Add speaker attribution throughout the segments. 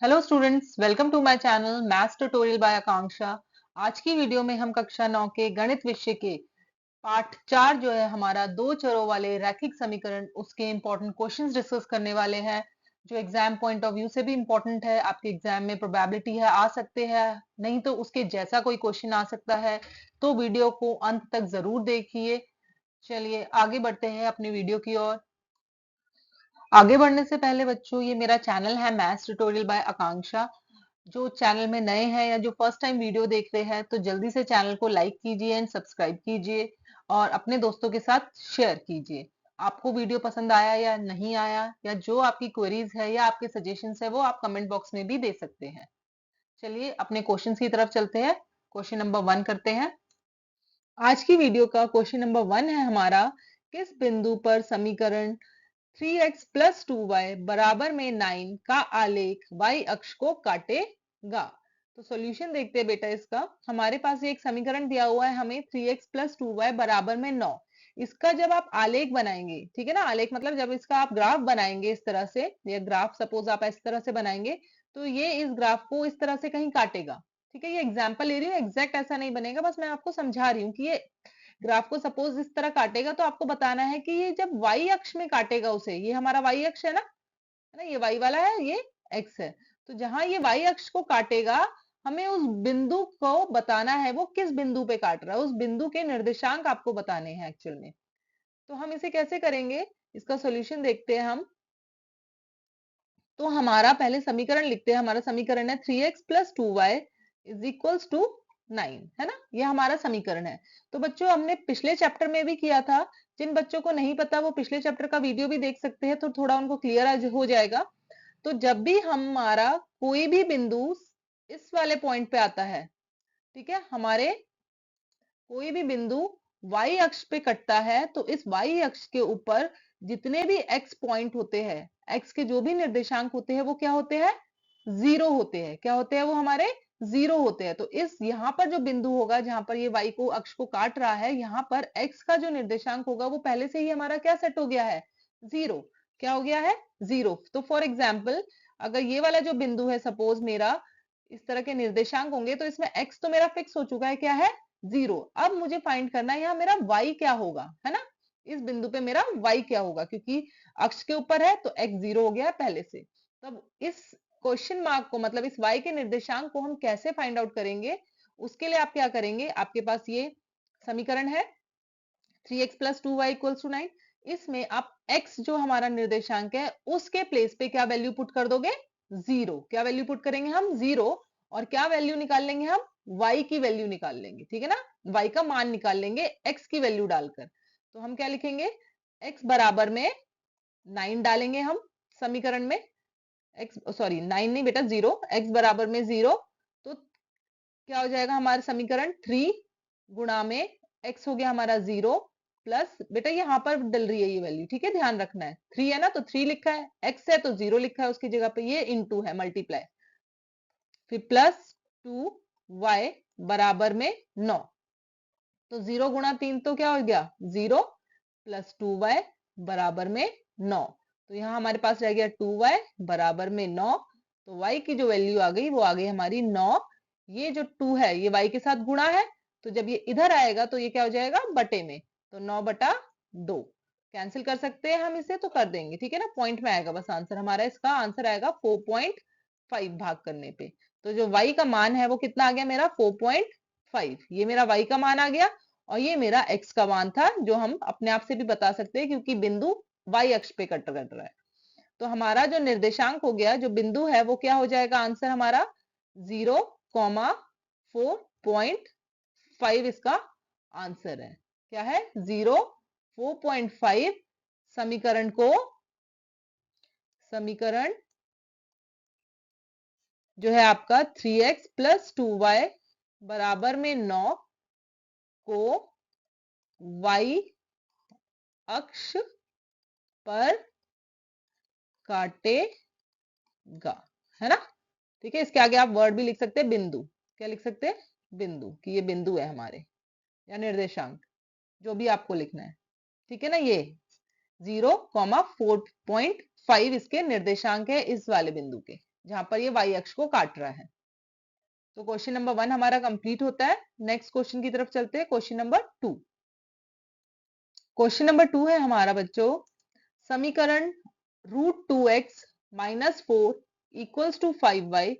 Speaker 1: Hello students, welcome to my channel maths tutorial by Akanksha. आज की video में हम कक्षा 9 के गणित विषय के पार्ट 4 जो है हमारा दो चरों वाले रैखिक समीकरण उसके इंपॉर्टेंट क्वेश्चंस डिस्कस करने वाले हैं, जो एग्जाम पॉइंट ऑफ व्यू से भी इंपॉर्टेंट है। आपके एग्जाम में प्रोबेबिलिटी है आ सकते हैं, नहीं तो उसके जैसा कोई क्वेश्चन आ सकता है। तो वीडियो को अंत तक जरूर देखिए। चलिए आगे बढ़ते हैं अपनी वीडियो की ओर। आगे बढ़ने से पहले बच्चों, ये मेरा चैनल है मैथ्स ट्यूटोरियल बाय आकांक्षा। जो चैनल में नए हैं या जो फर्स्ट टाइम वीडियो देख रहे हैं, तो जल्दी से चैनल को लाइक कीजिए एंड सब्सक्राइब कीजिए और अपने दोस्तों के साथ शेयर कीजिए। आपको वीडियो पसंद आया या नहीं आया, या जो आपकी क्वेरीज है या आपके सजेशंस है, वो आप कमेंट बॉक्स में भी दे सकते हैं। चलिए अपने क्वेश्चन की तरफ चलते हैं। क्वेश्चन नंबर 1 करते हैं। आज की वीडियो का क्वेश्चन नंबर 1 है हमारा, किस बिंदु पर समीकरण 3x प्लस 2y बराबर में 9 का आलेख y अक्ष को काटेगा। तो सॉल्यूशन देखते हैं बेटा इसका। हमारे पास ये एक समीकरण दिया हुआ है, हमें 3x प्लस 2y बराबर में 9। इसका जब आप आलेख बनाएंगे, ठीक है ना, आलेख मतलब जब इसका आप ग्राफ बनाएंगे इस तरह से, या ग्राफ सपोज आप इस तरह से बनाएंगे, तो ये इस ग्राफ को इस तरह से कहीं काटेगा। ठीक है, ये एग्जाम्पल ले रही हूँ, एग्जैक्ट ऐसा नहीं बनेगा, बस मैं आपको समझा रही हूँ कि ये ग्राफ को सपोज इस तरह काटेगा। तो आपको बताना है कि ये जब y अक्ष में काटेगा उसे, ये हमारा y अक्ष है ना, ये y वाला है, ये x है। तो जहां ये y अक्ष को काटेगा, हमें उस बिंदु को बताना है वो किस बिंदु पे काट रहा है, उस बिंदु के निर्देशांक आपको बताने हैं एक्चुअल में। तो हम इसे कैसे करेंगे, इसका सॉल्यूशन देखते हैं हम। तो हमारा पहले समीकरण लिखते हैं। हमारा समीकरण है 3x plus 2y is equals to 9, है ना, ये हमारा समीकरण है। तो बच्चों हमने पिछले चैप्टर में भी किया था। जिन बच्चों को नहीं पता वो पिछले चैप्टर का वीडियो भी देख सकते हैं, तो थोड़ा उनको क्लियर हो जाएगा। तो जब भी हमारा कोई भी बिंदु इस वाले पॉइंट पे आता है, ठीक है, हमारे कोई भी बिंदु y अक्ष पे कटता है, तो इस y अक्ष के ऊपर जितने भी x पॉइंट होते हैं, x के जो भी निर्देशांक होते हैं, वो क्या होते हैं, जीरो होते हैं। क्या होते हैं वो, हमारे जीरो होते हैं। तो इस यहाँ पर जो बिंदु होगा जहां पर ये y को अक्ष को काट रहा है, यहाँ पर x का जो निर्देशांक होगा वो पहले से ही हमारा क्या सेट हो गया है, जीरो। क्या हो गया है, जीरो। तो फॉर एग्जाम्पल, अगर ये वाला जो बिंदु है, सपोज मेरा इस तरह के निर्देशांक होंगे, तो इसमें x तो मेरा फिक्स हो चुका है, क्या है, जीरो। अब मुझे फाइंड करना है यहाँ मेरा y क्या होगा, है ना, इस बिंदु पे मेरा y क्या होगा, क्योंकि अक्ष के ऊपर है तो x जीरो हो गया है पहले से। तब इस क्वेश्चन मार्क को, मतलब इस y के निर्देशांक को हम कैसे फाइंड आउट करेंगे, उसके लिए आप क्या करेंगे, आपके पास ये समीकरण है 3x plus 2y equals to 9। इसमें आप x जो हमारा निर्देशांक है उसके प्लेस पे क्या वैल्यू पुट कर दोगे, जीरो। क्या वैल्यू पुट करेंगे हम, जीरो। और क्या वैल्यू निकाल लेंगे हम, y की वैल्यू निकाल लेंगे, ठीक है ना, y का मान निकाल लेंगे x की वैल्यू डालकर। तो हम क्या लिखेंगे, x बराबर में 9 डालेंगे हम समीकरण में, x सॉरी 9 नहीं बेटा, जीरो, x बराबर में जीरो। तो क्या हो जाएगा हमारा समीकरण, 3 गुणा में x हो गया हमारा जीरो, प्लस बेटा यहाँ पर डल रही है ये वैल्यू, ठीक है, ध्यान रखना है, 3 है ना तो 3 लिखा है, x है तो जीरो लिखा है उसकी जगह पे, ये इनटू है, मल्टीप्लाई, फिर प्लस 2y बराबर में 9। तो 0 गुणा 3 तो क्या हो गया, जीरो, प्लस 2y बराबर में 9। तो यहाँ हमारे पास रह गया 2y बराबर में 9। तो y की जो वैल्यू आ गई वो आ गई हमारी 9। ये जो 2 है ये y के साथ गुणा है, तो जब ये इधर आएगा तो ये क्या हो जाएगा, बटे में, तो 9 बटा 2। कैंसिल कर सकते हैं हम इसे, तो कर देंगे, ठीक है ना, पॉइंट में आएगा बस आंसर हमारा। इसका आंसर आएगा 4.5 भाग करने पे। तो जो y का मान है वो कितना आ गया मेरा, 4.5। ये मेरा y का मान आ गया, और ये मेरा x का मान था, जो हम अपने आप से भी बता सकते हैं क्योंकि बिंदु y अक्ष पे कट रहा है। तो हमारा जो निर्देशांक हो गया, जो बिंदु है, वो क्या हो जाएगा आंसर हमारा, 0,4.5 इसका आंसर है। क्या है, 4.5 समीकरण जो है आपका 3x प्लस 2y बराबर में 9 को y अक्ष पर काटेगा, है ना। ठीक है, इसके आगे आप वर्ड भी लिख सकते हैं, बिंदु। क्या लिख सकते हैं, बिंदु, कि ये बिंदु है हमारे, या निर्देशांक, जो भी आपको लिखना है, ठीक है ना। ये 0,4.5 इसके निर्देशांक है इस वाले बिंदु के, जहां पर ये y अक्ष को काट रहा है। तो क्वेश्चन नंबर 1 हमारा कंप्लीट होता है। नेक्स्ट क्वेश्चन की तरफ चलते हैं, क्वेश्चन नंबर 2। क्वेश्चन नंबर 2 है हमारा बच्चों, समीकरण √2x minus 4 equals to 5y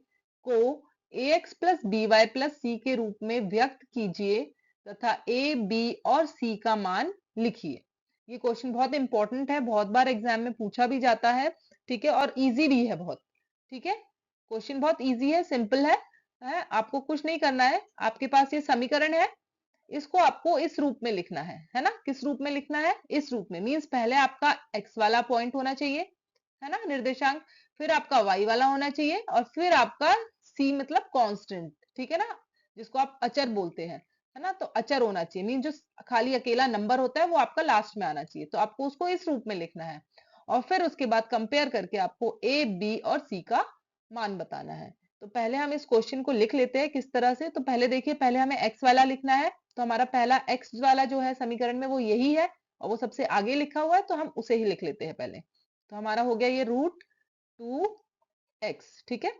Speaker 1: को ax plus by plus c के रूप में व्यक्त कीजिए तथा a, b और c का मान लिखिए। ये क्वेश्चन बहुत इंपॉर्टेंट है, बहुत बार एग्जाम में पूछा भी जाता है, ठीक है, और इजी भी है बहुत। ठीक है, क्वेश्चन बहुत इजी है, सिंपल है, आपको कुछ नहीं करना है। आपके पास ये समीकरण है, इसको आपको इस रूप में लिखना है ना। किस रूप में लिखना है? इस रूप में, मीन्स पहले आपका x वाला पॉइंट होना चाहिए, है ना, निर्देशांक, फिर आपका y वाला होना चाहिए, और फिर आपका c मतलब कांस्टेंट, ठीक है ना, जिसको आप अचर बोलते हैं, है ना। तो अचर होना चाहिए, मीन जो खाली अकेला नंबर होता है वो आपका लास्ट में आना चाहिए। तो आपको उसको इस रूप में लिखना है, और फिर उसके बाद कंपेयर करके आपको a, b और c का मान बताना है। तो पहले हम इस क्वेश्चन को लिख लेते हैं किस तरह से। तो पहले देखिए, पहले हमें x वाला लिखना है। तो हमारा पहला x वाला जो है समीकरण में वो यही है, और वो सबसे आगे लिखा हुआ है, तो हम उसे ही लिख लेते हैं पहले। तो हमारा हो गया ये √2x, ठीक है।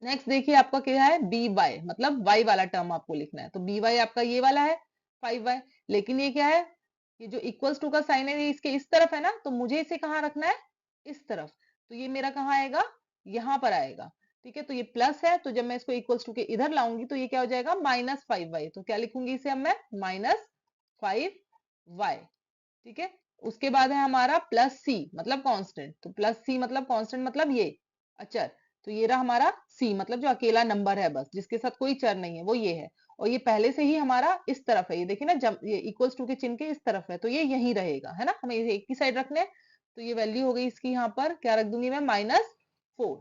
Speaker 1: नेक्स्ट देखिए आपका क्या है, बी वाई, मतलब y वाला टर्म आपको लिखना है। तो बी वाई आपका ये वाला है 5y, लेकिन ये क्या है, ये जो इक्वल्स टू का साइन है ये इसके इस तरफ है ना, तो मुझे इसे कहाँ रखना है, इस तरफ। तो ये मेरा कहाँ आएगा, यहाँ पर आएगा, ठीक है। तो ये प्लस है, तो जब मैं इसको इक्वल्स टू के इधर लाऊंगी तो ये क्या हो जाएगा, -5y। तो क्या लिखूंगी इसे अब मैं, -5y, ठीक है। उसके बाद है हमारा प्लस सी मतलब कांस्टेंट। तो प्लस सी मतलब कांस्टेंट मतलब ये अचर। तो ये रहा हमारा सी मतलब जो अकेला नंबर है बस, जिसके साथ कोई चर नहीं है, वो ये है। और ये पहले से ही हमारा इस तरफ है, ये देखिए ना, जब ये इक्वल्स टू के चिन्ह के इस तरफ है, तो ये यहीं रहेगा, है ना, हमें इसे एक ही साइड रखने हैं। तो ये वैल्यू हो गई इसकी, यहाँ पर क्या रख दूंगी मैं, -4,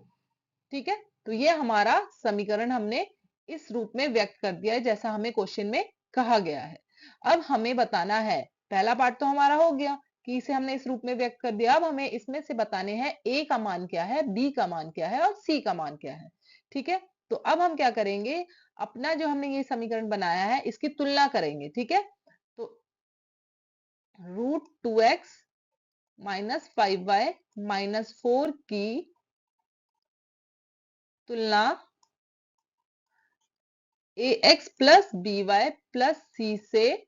Speaker 1: ठीक है। तो ये हमारा समीकरण हमने इस रूप में व्यक्त कर दिया है, जैसा हमें क्वेश्चन में कहा गया है। अब हमें बताना है, पहला पार्ट तो हमारा हो गया कि इसे हमने इस रूप में व्यक्त कर दिया। अब हमें इसमें से बताने हैं a का मान क्या है, b का मान क्या है और c का मान क्या है, ठीक है। तो अब हम क्या करेंगे, अपना जो हमने ये समीकरण बनाया है इसकी तुलना करेंगे, ठीक है। तो √2x माइनस 5y -4 की तुलना ax plus by plus c से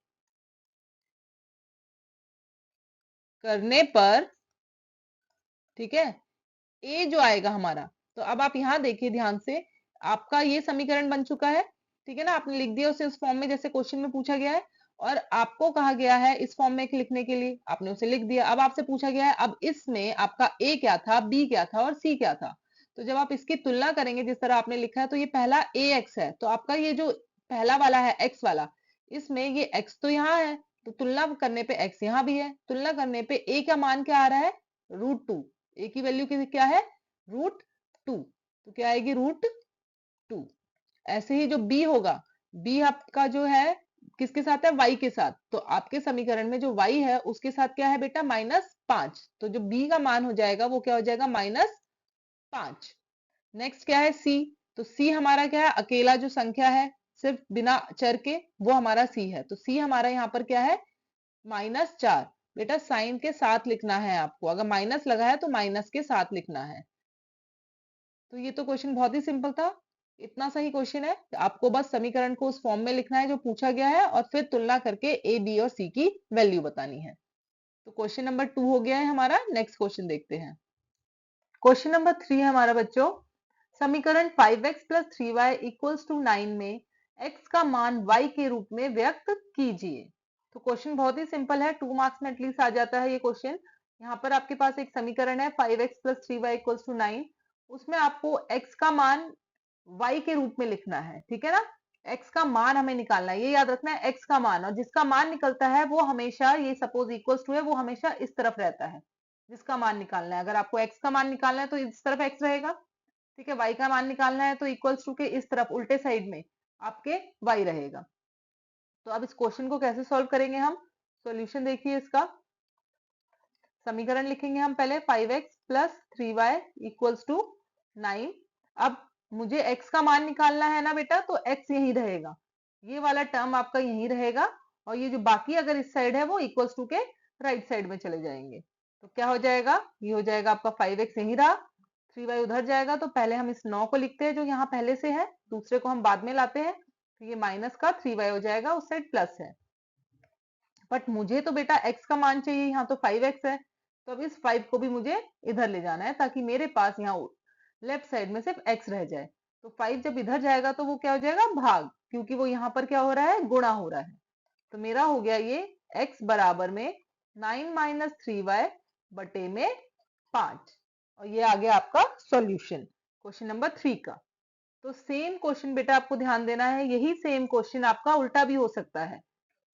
Speaker 1: करने पर, ठीक है, ए जो आएगा हमारा। तो अब आप यहां देखिए ध्यान से, आपका ये समीकरण बन चुका है, ठीक है ना, आपने लिख दिया उसे उस फॉर्म में जैसे क्वेश्चन में पूछा गया है, और आपको कहा गया है इस फॉर्म में लिखने के लिए, आपने उसे लिख दिया। अब आपसे पूछा गया है अब इसमें आपका ए क्या था, बी क्या था और सी क्या था। तो जब आप इसकी तुलना करेंगे जिस तरह आपने लिखा है, तो ये पहला ए एक्स है, तो आपका ये जो पहला वाला है एक्स वाला, इसमें ये एक्स तो यहाँ है, तो तुलना करने पे एक्स यहाँ भी है, तुलना करने पे ए का मान क्या आ रहा है, √2। ए की वैल्यू क्या है, √2, तो क्या आएगी, √2। ऐसे ही जो बी होगा, बी आपका जो है किसके साथ है, वाई के साथ। तो आपके समीकरण में जो वाई है उसके साथ क्या है बेटा, -5। तो जो बी का मान हो जाएगा वो क्या हो जाएगा, -5। नेक्स्ट क्या है, सी। तो सी हमारा क्या है, अकेला जो संख्या है सिर्फ बिना चर के, वो हमारा सी है। तो सी हमारा यहाँ पर क्या है, -4। बेटा साइन के साथ लिखना है आपको, अगर माइनस लगा है तो माइनस के साथ लिखना है। तो ये तो क्वेश्चन बहुत ही सिंपल था, इतना सही क्वेश्चन है। आपको बस समीकरण को उस फॉर्म में लिखना है जो पूछा गया है, और फिर तुलना करके ए, बी और सी की वैल्यू बतानी है। तो क्वेश्चन नंबर 2 हो गया है हमारा। नेक्स्ट क्वेश्चन देखते हैं, क्वेश्चन नंबर 3 है हमारा बच्चों, समीकरण 5x plus 3y equals to 9 में x का मान y के रूप में व्यक्त कीजिए। तो क्वेश्चन बहुत ही सिंपल है, 2 मार्क्स में एटलीस्ट आ जाता है ये क्वेश्चन। यहाँ पर आपके पास एक समीकरण है 5x plus 3y equals to 9, उसमें आपको x का मान y के रूप में लिखना है, ठीक है ना। x का मान हमें निकालना है, ये याद रखना है, x का मान, और जिसका मान निकलता है वो हमेशा, ये सपोज इक्वल्स टू है, वो हमेशा इस तरफ रहता है, जिसका मान निकालना है। अगर आपको x का मान निकालना है तो इस तरफ x रहेगा, ठीक है। y का मान निकालना है तो इक्वल्स टू के इस तरफ उल्टे साइड में आपके y रहेगा। तो अब इस क्वेश्चन को कैसे सॉल्व करेंगे हम, सॉल्यूशन देखिए इसका। समीकरण लिखेंगे हम पहले 5x plus 3y equals to 9। अब मुझे x का मान निकालना है ना बेटा, तो x यही रहेगा, ये वाला टर्म आपका यही रहेगा, और ये जो बाकी अगर इस साइड है वो इक्वल्स टू के राइट साइड में चले जाएंगे। तो क्या हो जाएगा, ये हो जाएगा आपका 5x यही रहा, 3y उधर जाएगा तो पहले हम इस 9 को लिखते हैं जो यहाँ पहले से है, दूसरे को हम बाद में लाते हैं, तो ये माइनस का 3y हो जाएगा, उस साइड प्लस है। बट मुझे तो बेटा x का मान चाहिए, यहाँ तो 5x है, तो अब इस 5 को भी मुझे इधर ले जाना है ताकि मेरे पास यहाँ लेफ्ट साइड में सिर्फ x रह जाए। तो 5 जब इधर जाएगा तो वो क्या हो जाएगा, भाग, क्योंकि वो यहाँ पर क्या हो रहा है, गुणा हो रहा है। तो मेरा हो गया ये x बराबर में 9 माइनस 3y बटे में 5, और ये आ गया आपका सॉल्यूशन क्वेश्चन नंबर 3 का। तो सेम क्वेश्चन बेटा आपको ध्यान देना है, यही सेम क्वेश्चन आपका उल्टा भी हो सकता है।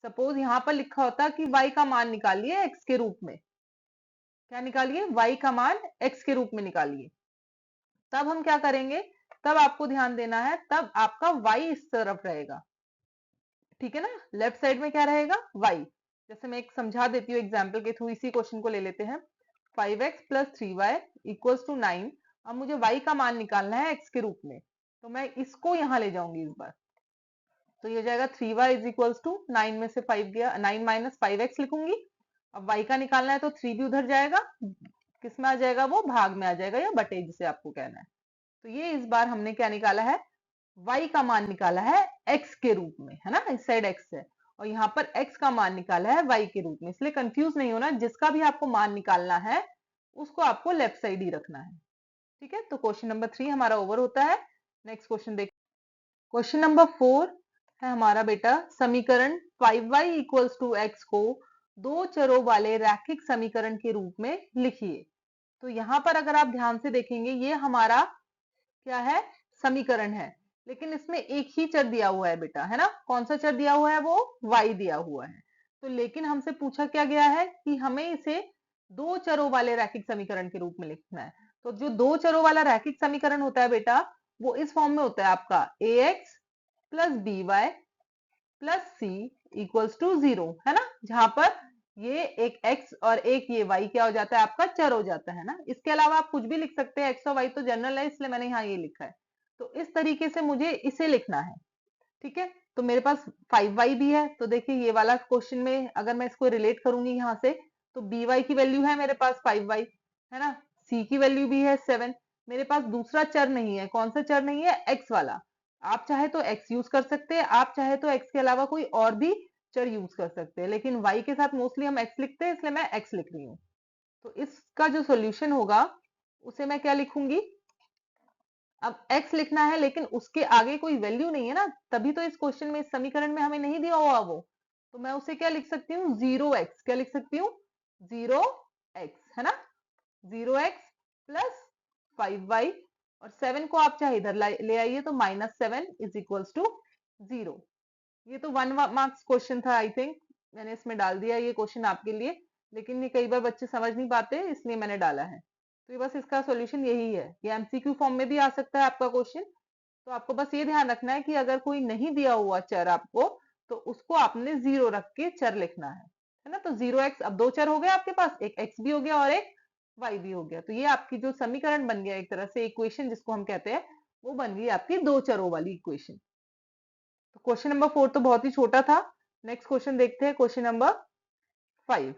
Speaker 1: सपोज यहाँ पर लिखा होता कि y का मान निकालिए x के रूप में, क्या निकालिए, y का मान x के रूप में निकालिए। तब हम क्या करेंगे, तब आपको ध्यान देना है, तब आपका y इस तरफ रहेगा, ठीक है ना, लेफ्ट साइड में क्या रहेगा, y। जैसे मैं एक समझा देती हूँ एग्जाम्पल के थ्रू, इसी क्वेश्चन को ले लेते हैं। 5x plus 3y equals to 9। अब मुझे y का मान निकालना है x के रूप में, तो मैं इसको यहां ले जाऊंगी इस बार, तो ये हो जाएगा 3y इज इक्वल्स टू 9 में से 5 गया, 9 माइनस 5x लिखूंगी। अब y का निकालना है तो 3 भी उधर जाएगा, किस में आ जाएगा, वो भाग में आ जाएगा या बटे जिसे आपको कहना है। तो ये इस बार हमने क्या निकाला है, y का मान निकाला है x के रूप में, है ना, इस साइड x है, और यहाँ पर x का मान निकाला है y के रूप में। इसलिए कंफ्यूज नहीं होना, जिसका भी आपको मान निकालना है उसको आपको लेफ्ट साइड ही रखना है, ठीक है। तो क्वेश्चन नंबर 3 हमारा ओवर होता है। नेक्स्ट क्वेश्चन देख, क्वेश्चन नंबर 4 है हमारा बेटा, समीकरण 5y इक्वल्स टू x को दो चरों वाले रैखिक समीकरण के रूप में लिखिए। तो यहाँ पर अगर आप ध्यान से देखेंगे, ये हमारा क्या है, समीकरण है, लेकिन इसमें एक ही चर दिया हुआ है बेटा, है ना। कौन सा चर दिया हुआ है, वो y दिया हुआ है। तो लेकिन हमसे पूछा क्या गया है कि हमें इसे दो चरों वाले रैखिक समीकरण के रूप में लिखना है। तो जो दो चरों वाला रैखिक समीकरण होता है बेटा, वो इस फॉर्म में होता है आपका ax plus B y plus c equals to 0, है ना, जहां पर ये एक x और एक ये y क्या हो जाता है, आपका चर हो जाता है ना। इसके अलावा आप कुछ भी लिख सकते हैं, x और y तो जनरल है, इसलिए मैंने यहाँ ये लिखा है। तो इस तरीके से मुझे इसे लिखना है, ठीक है। तो मेरे पास 5y भी है, तो देखिए ये वाला क्वेश्चन में अगर मैं इसको रिलेट करूंगी यहाँ से, तो by की वैल्यू है मेरे पास 5y, है ना, c की वैल्यू भी है 7। मेरे पास दूसरा चर नहीं है, कौन सा चर नहीं है, x वाला। आप चाहे तो x यूज कर सकते हैं, आप चाहे तो x के अलावा कोई और भी चर यूज कर सकते हैं, लेकिन y के साथ मोस्टली हम x लिखते हैं, इसलिए मैं x लिख रही हूँ। तो इसका जो सोल्यूशन होगा उसे मैं क्या लिखूंगी, अब x लिखना है लेकिन उसके आगे कोई वैल्यू नहीं है ना, तभी तो इस क्वेश्चन में, इस समीकरण में हमें नहीं दिया हुआ वो। तो मैं उसे क्या लिख सकती हूँ, 0x, क्या लिख सकती हूँ, 0x, है ना, 0x प्लस 5y, और 7 को आप चाहे इधर ले आइए, तो -7 इज इक्वल्स टू 0। ये तो 1 मार्क्स क्वेश्चन था, आई थिंक मैंने इसमें डाल दिया ये क्वेश्चन आपके लिए, लेकिन ये कई बार बच्चे समझ नहीं पाते, इसलिए मैंने डाला है। तो ये बस इसका सॉल्यूशन यही है, ये एमसीक्यू फॉर्म में भी आ सकता है आपका क्वेश्चन। तो आपको बस ये ध्यान रखना है कि अगर कोई नहीं दिया हुआ चर आपको, तो उसको आपने 0 रख के चर लिखना है ना। तो 0x, अब दो चर हो गए आपके पास, एक x भी हो गया और एक y भी हो गया। तो ये आपकी जो समीकरण बन गया, एक तरह से इक्वेशन जिसको हम कहते हैं, वो बन गई आपकी दो चरों वाली इक्वेशन। तो क्वेश्चन नंबर 4 तो बहुत ही छोटा था। नेक्स्ट क्वेश्चन देखते हैं, क्वेश्चन नंबर 5।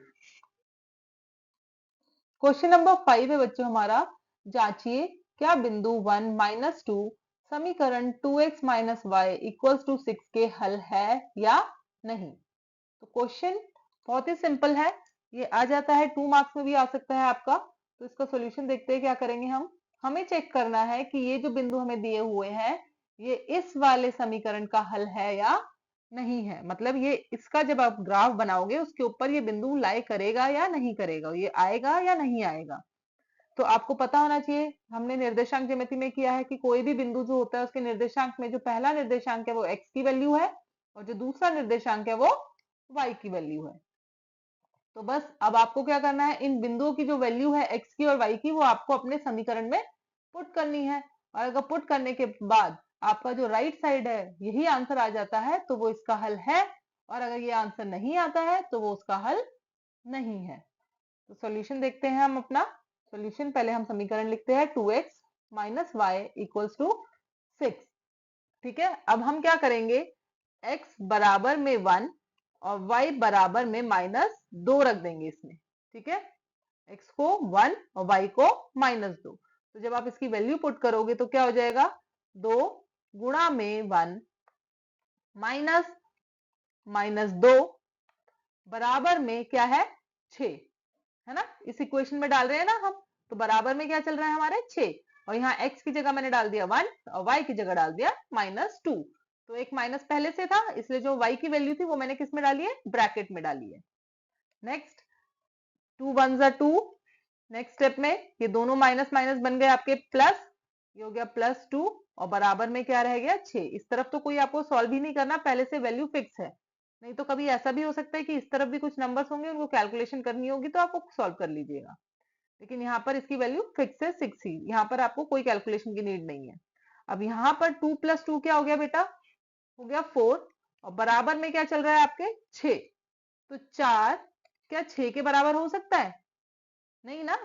Speaker 1: क्वेश्चन नंबर 5 है बच्चों हमारा, जांचिए क्या बिंदु 1 माइनस 2 समीकरण 2x minus Y equals to 6 के हल है या नहीं। तो क्वेश्चन बहुत ही सिंपल है, ये आ जाता है 2 मार्क्स में भी आ सकता है आपका। तो इसका सॉल्यूशन देखते हैं क्या करेंगे हम। हमें चेक करना है कि ये जो बिंदु हमें दिए हुए हैं, ये इस वाले समीकरण का हल है या नहीं है। मतलब ये इसका जब आप ग्राफ बनाओगे, उसके ऊपर ये बिंदु लाई करेगा या नहीं करेगा, ये आएगा या नहीं आएगा। तो आपको पता होना चाहिए, हमने निर्देशांक ज्यामिति में किया है कि कोई भी बिंदु जो होता है, उसके निर्देशांक में जो पहला निर्देशांक है वो x की वैल्यू है, और जो दूसरा निर्देशांक है वो y की वैल्यू है। तो बस अब आपको क्या करना है, इन बिंदुओं की जो वैल्यू है x की और y की, वो आपको अपने समीकरण में पुट करनी है। और अगर पुट करने के बाद आपका जो राइट साइड है यही आंसर आ जाता है, तो वो इसका हल है, और अगर ये आंसर नहीं आता है तो वो उसका हल नहीं है। तो सॉल्यूशन देखते हैं हम अपना सॉल्यूशन। पहले हम समीकरण लिखते हैं 2x minus Y equals to 6, ठीक है। अब हम क्या करेंगे, x बराबर में 1 और y बराबर में -2 रख देंगे इसमें, ठीक है। x को 1 और y को -2। तो जब आप इसकी वैल्यू पुट करोगे तो क्या हो जाएगा, 2 गुणा में 1 माइनस माइनस 2 बराबर में क्या है 6, है ना। इस इक्वेशन में डाल रहे हैं ना हम, तो बराबर में क्या चल रहा है हमारे 6, और यहाँ x की जगह मैंने डाल दिया 1 और y की जगह डाल दिया -2। तो एक माइनस पहले से था, इसलिए जो y की वैल्यू थी वो मैंने किस में डाली है, ब्रैकेट में डाली है। नेक्स्ट 2 1 जा 2, नेक्स्ट स्टेप में ये दोनों माइनस माइनस बन गए आपके प्लस, ये हो गया +2 और बराबर में क्या रह गया 6। इस तरफ तो कोई आपको सॉल्व ही नहीं करना, पहले से वैल्यू फिक्स है। नहीं तो कभी ऐसा भी हो सकता है कि इस तरफ भी कुछ नंबर्स होंगे, उनको कैलकुलेशन करनी होगी तो आपको सॉल्व कर लीजिएगा, लेकिन यहाँ पर इसकी वैल्यू फिक्स है 6 ही, यहाँ पर आपको कोई कैलकुलेशन की नीड नहीं है। अब यहाँ पर 2 + 2 क्या हो गया बेटा, हो गया 4 और बराबर में क्या चल रहा है आपके 6। तो 4 क्या 6 के बराबर हो सकता है, नहीं ना।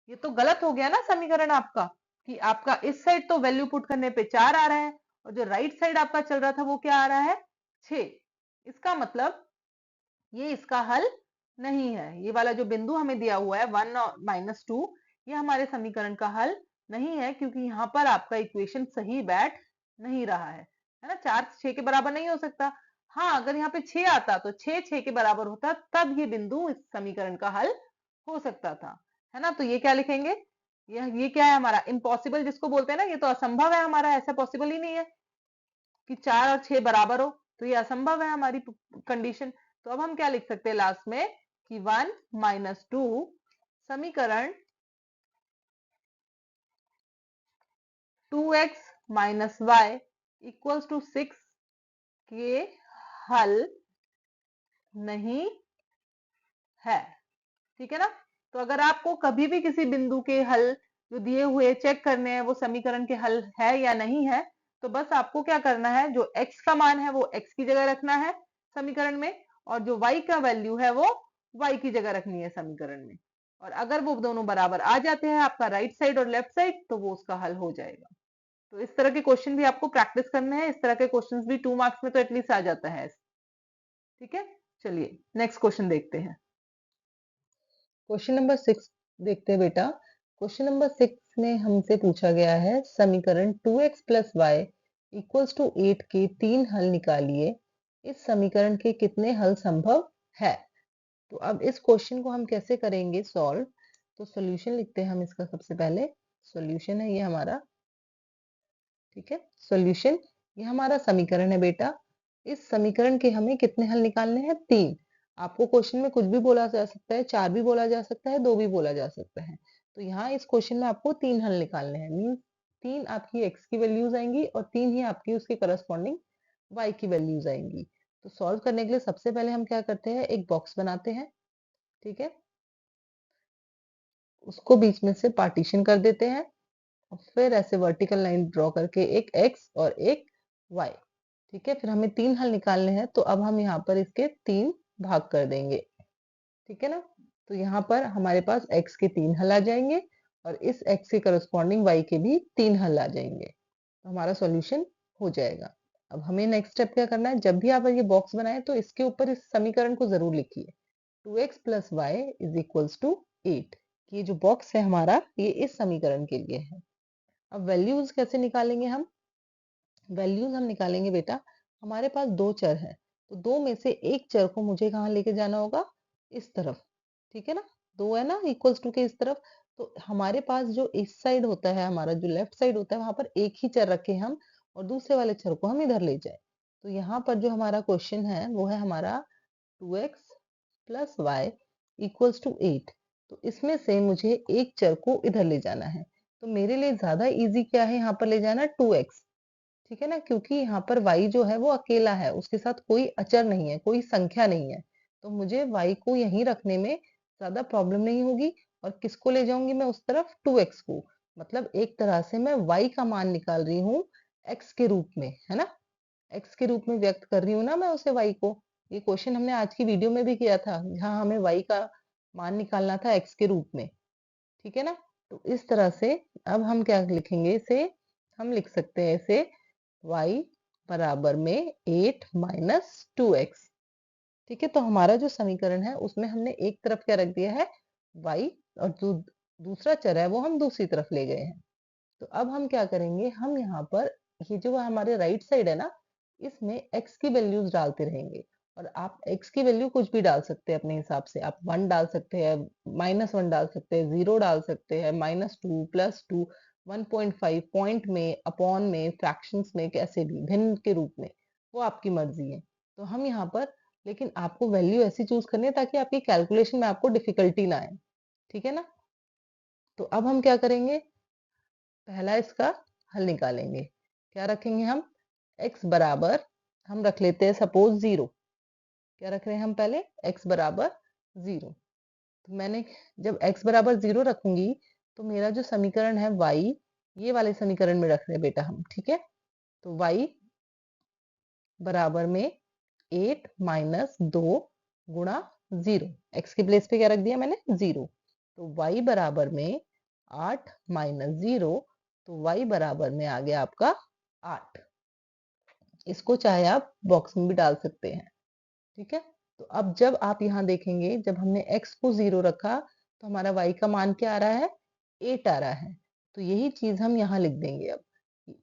Speaker 1: ये तो गलत हो गया ना समीकरण आपका, कि आपका इस साइड तो वैल्यू पुट करने पे 4 आ रहा है और जो राइट साइड आपका चल रहा था वो क्या आ रहा है 6। इसका मतलब ये इसका हल नहीं है, ये वाला जो बिंदु हमें दिया हुआ है 1 और -2, ये हमारे समीकरण का हल नहीं है, क्योंकि यहाँ पर आपका इक्वेशन सही बैठ नहीं रहा है ना। 4 6 के बराबर नहीं हो सकता। हाँ, अगर यहाँ पे 6 आता तो 6 6 के बराबर होता, तब ये बिंदु इस समीकरण का हल हो सकता था, है ना। तो ये क्या लिखेंगे, ये क्या है हमारा इम्पॉसिबल जिसको बोलते हैं ना, ये तो असंभव है हमारा, ऐसा पॉसिबल ही नहीं है कि 4 और 6 बराबर हो, तो ये असंभव है हमारी कंडीशन। तो अब हम क्या लिख सकते हैं लास्ट में कि 1 - 2 समीकरण 2x - y = 6 के हल नहीं है, ठीक है ना। तो अगर आपको कभी भी किसी बिंदु के हल जो दिए हुए चेक करने हैं वो समीकरण के हल है या नहीं है, तो बस आपको क्या करना है, जो x का मान है वो x की जगह रखना है समीकरण में, और जो y का वैल्यू है वो y की जगह रखनी है समीकरण में। और अगर वो दोनों बराबर आ जाते हैं आपका राइट साइड और लेफ्ट साइड, तो वो उसका हल हो जाएगा। तो इस तरह के क्वेश्चन भी आपको प्रैक्टिस करने हैं, इस तरह के क्वेश्चन भी 2 मार्क्स में तो एटलीस्ट आ जाता है, ठीक है। चलिए नेक्स्ट क्वेश्चन देखते हैं। क्वेश्चन नंबर 6 देखते हैं बेटा। क्वेश्चन नंबर 6 में हमसे पूछा गया है समीकरण 2x + y = 8 के 3 हल निकालिए, इस समीकरण के कितने हल संभव है। तो अब इस क्वेश्चन को हम कैसे करेंगे सॉल्व, तो सॉल्यूशन लिखते हैं हम इसका। सबसे पहले सॉल्यूशन है ये हमारा, ठीक है। सॉल्यूशन ये हमारा समीकरण है बेटा, इस समीकरण के हमें कितने हल निकालने हैं, 3। आपको क्वेश्चन में कुछ भी बोला जा सकता है, 4 भी बोला जा सकता है, 2 भी बोला जा सकता है। तो यहाँ इस क्वेश्चन में आपको 3 हल निकालने हैं, मीन 3 आपकी x की वैल्यूज आएंगी और 3 ही आपकी उसके करस्पॉन्डिंग y की वैल्यूज आएंगी। तो सॉल्व करने के लिए सबसे पहले हम क्या करते हैं, एक बॉक्स बनाते हैं, ठीक है। उसको बीच में से पार्टीशन कर देते हैं और फिर ऐसे वर्टिकल लाइन ड्रॉ करके एक x और एक y, ठीक है। फिर हमें 3 हल निकालने हैं, तो अब हम यहाँ पर इसके 3 भाग कर देंगे, ठीक है ना। तो यहाँ पर हमारे पास x के 3 हल आ जाएंगे और इस x के करस्पॉन्डिंग y के भी 3 हल आ जाएंगे, तो हमारा सॉल्यूशन हो जाएगा। अब हमें नेक्स्ट स्टेप क्या करना है, जब भी आप ये बॉक्स बनाए तो इसके ऊपर इस समीकरण को जरूर लिखिए, 2x + y = 8। ये जो बॉक्स है हमारा, ये इस समीकरण के लिए है। अब वैल्यूज कैसे निकालेंगे हम, वैल्यूज हम निकालेंगे बेटा, हमारे पास 2 चर है, तो 2 में से एक चर को मुझे कहाँ लेके जाना होगा, इस तरफ, ठीक है ना। 2 है ना =2 के इस तरफ, तो हमारे पास जो इस साइड होता है, हमारा जो लेफ्ट साइड होता है, वहां पर एक ही चर रखे हम और दूसरे वाले चर को हम इधर ले जाए। तो यहाँ पर जो हमारा क्वेश्चन है वो है हमारा 2x + y = 8। तो इसमें से मुझे एक चर को इधर ले जाना है, तो मेरे लिए ज्यादा इजी क्या है, यहाँ पर ले जाना 2x, ठीक है ना, क्योंकि यहाँ पर y जो है वो अकेला है, उसके साथ कोई अचर नहीं है, कोई संख्या नहीं है, तो मुझे y को यहीं रखने में ज्यादा प्रॉब्लम नहीं होगी। और किसको ले जाऊंगी मैं उस तरफ, 2x को, मतलब एक तरह से मैं y का मान निकाल रही हूँ x के रूप में, है ना। x के रूप में व्यक्त कर रही हूँ ना मैं उसे, y को। ये क्वेश्चन हमने आज की वीडियो में भी किया था, जहाँ हमें y का मान निकालना था x के रूप में, ठीक है ना। तो इस तरह से अब हम क्या लिखेंगे इसे, हम लिख सकते हैं इसे y बराबर में 8 - 2x, ठीक है। तो हमारा जो समीकरण है उसमें हमने एक तरफ क्या रख दिया है y, और जो दूसरा चर है वो हम दूसरी तरफ ले गए हैं। तो अब हम क्या करेंगे, हम यहाँ पर ये जो हमारे राइट साइड है ना, इसमें x की वैल्यूज डालते रहेंगे। और आप x की वैल्यू कुछ भी डाल सकते हैं अपने हिसाब से। आप 1 डाल सकते हैं, -1 डाल सकते हैं, 0 डाल सकते हैं, -2, +2, 1.5, पॉइंट में, अपॉन में, फ्रैक्शंस में, कैसे भी भिन्न के रूप में, वो आपकी मर्जी है। तो हम यहाँ पर, लेकिन आपको वैल्यू ऐसी चूज करनी है ताकि आपकी कैलकुलेशन में आपको डिफिकल्टी ना आए, ठीक है ना। तो अब हम क्या करेंगे, पहला इसका हल निकालेंगे। क्या रखेंगे हम, x बराबर, हम रख लेते हैं सपोज 0। क्या रख रहे हैं हम पहले, x बराबर 0। तो मैंने जब x बराबर 0 रखूंगी तो मेरा जो समीकरण है y, ये वाले समीकरण में रख रहे हैं बेटा हम, ठीक है। तो y बराबर में 8 - 2 गुणा 0, x के प्लेस पे क्या रख दिया मैंने, 0। तो y बराबर में 8 - 0, तो y बराबर में आ गया आपका 8। इसको चाहे आप बॉक्स में भी डाल सकते हैं, ठीक है। तो अब जब आप यहाँ देखेंगे, जब हमने x को 0 रखा तो हमारा y का मान क्या आ रहा है, 8 आ रहा है। तो यही चीज हम यहाँ लिख देंगे अब,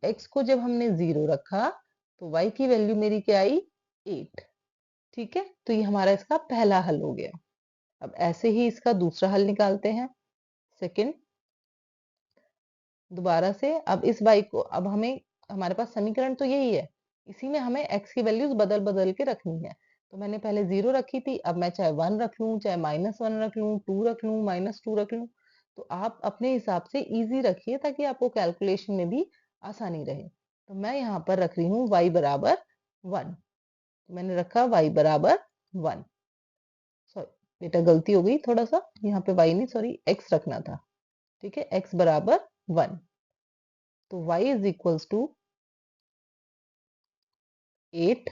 Speaker 1: x को जब हमने 0 रखा तो y की वैल्यू मेरी क्या आई, 8, ठीक है। तो ये हमारा इसका पहला हल हो गया। अब ऐसे ही इसका दूसरा हल निकालते हैं, सेकंड। दोबारा से अब इस y को, अब हमें, हमारे पास समीकरण तो यही है, इसी में हमें x की वैल्यूज बदल बदल के रखनी है। तो मैंने पहले 0 रखी थी, अब मैं चाहे 1 रख लूं, चाहे -1 रख लूं, 2 रख लूं, -2 रख लूं। तो आप अपने हिसाब से इजी रखिए ताकि आपको कैलकुलेशन में भी आसानी रहे। तो मैं यहाँ पर रख रही हूँ y बराबर 1। मैंने रखा y बराबर 1। सॉरी बेटा, गलती हो गई थोड़ा सा, यहाँ पे y नहीं, सॉरी x रखना था, ठीक है। x बराबर 1, तो y इज इक्वल्स टू 8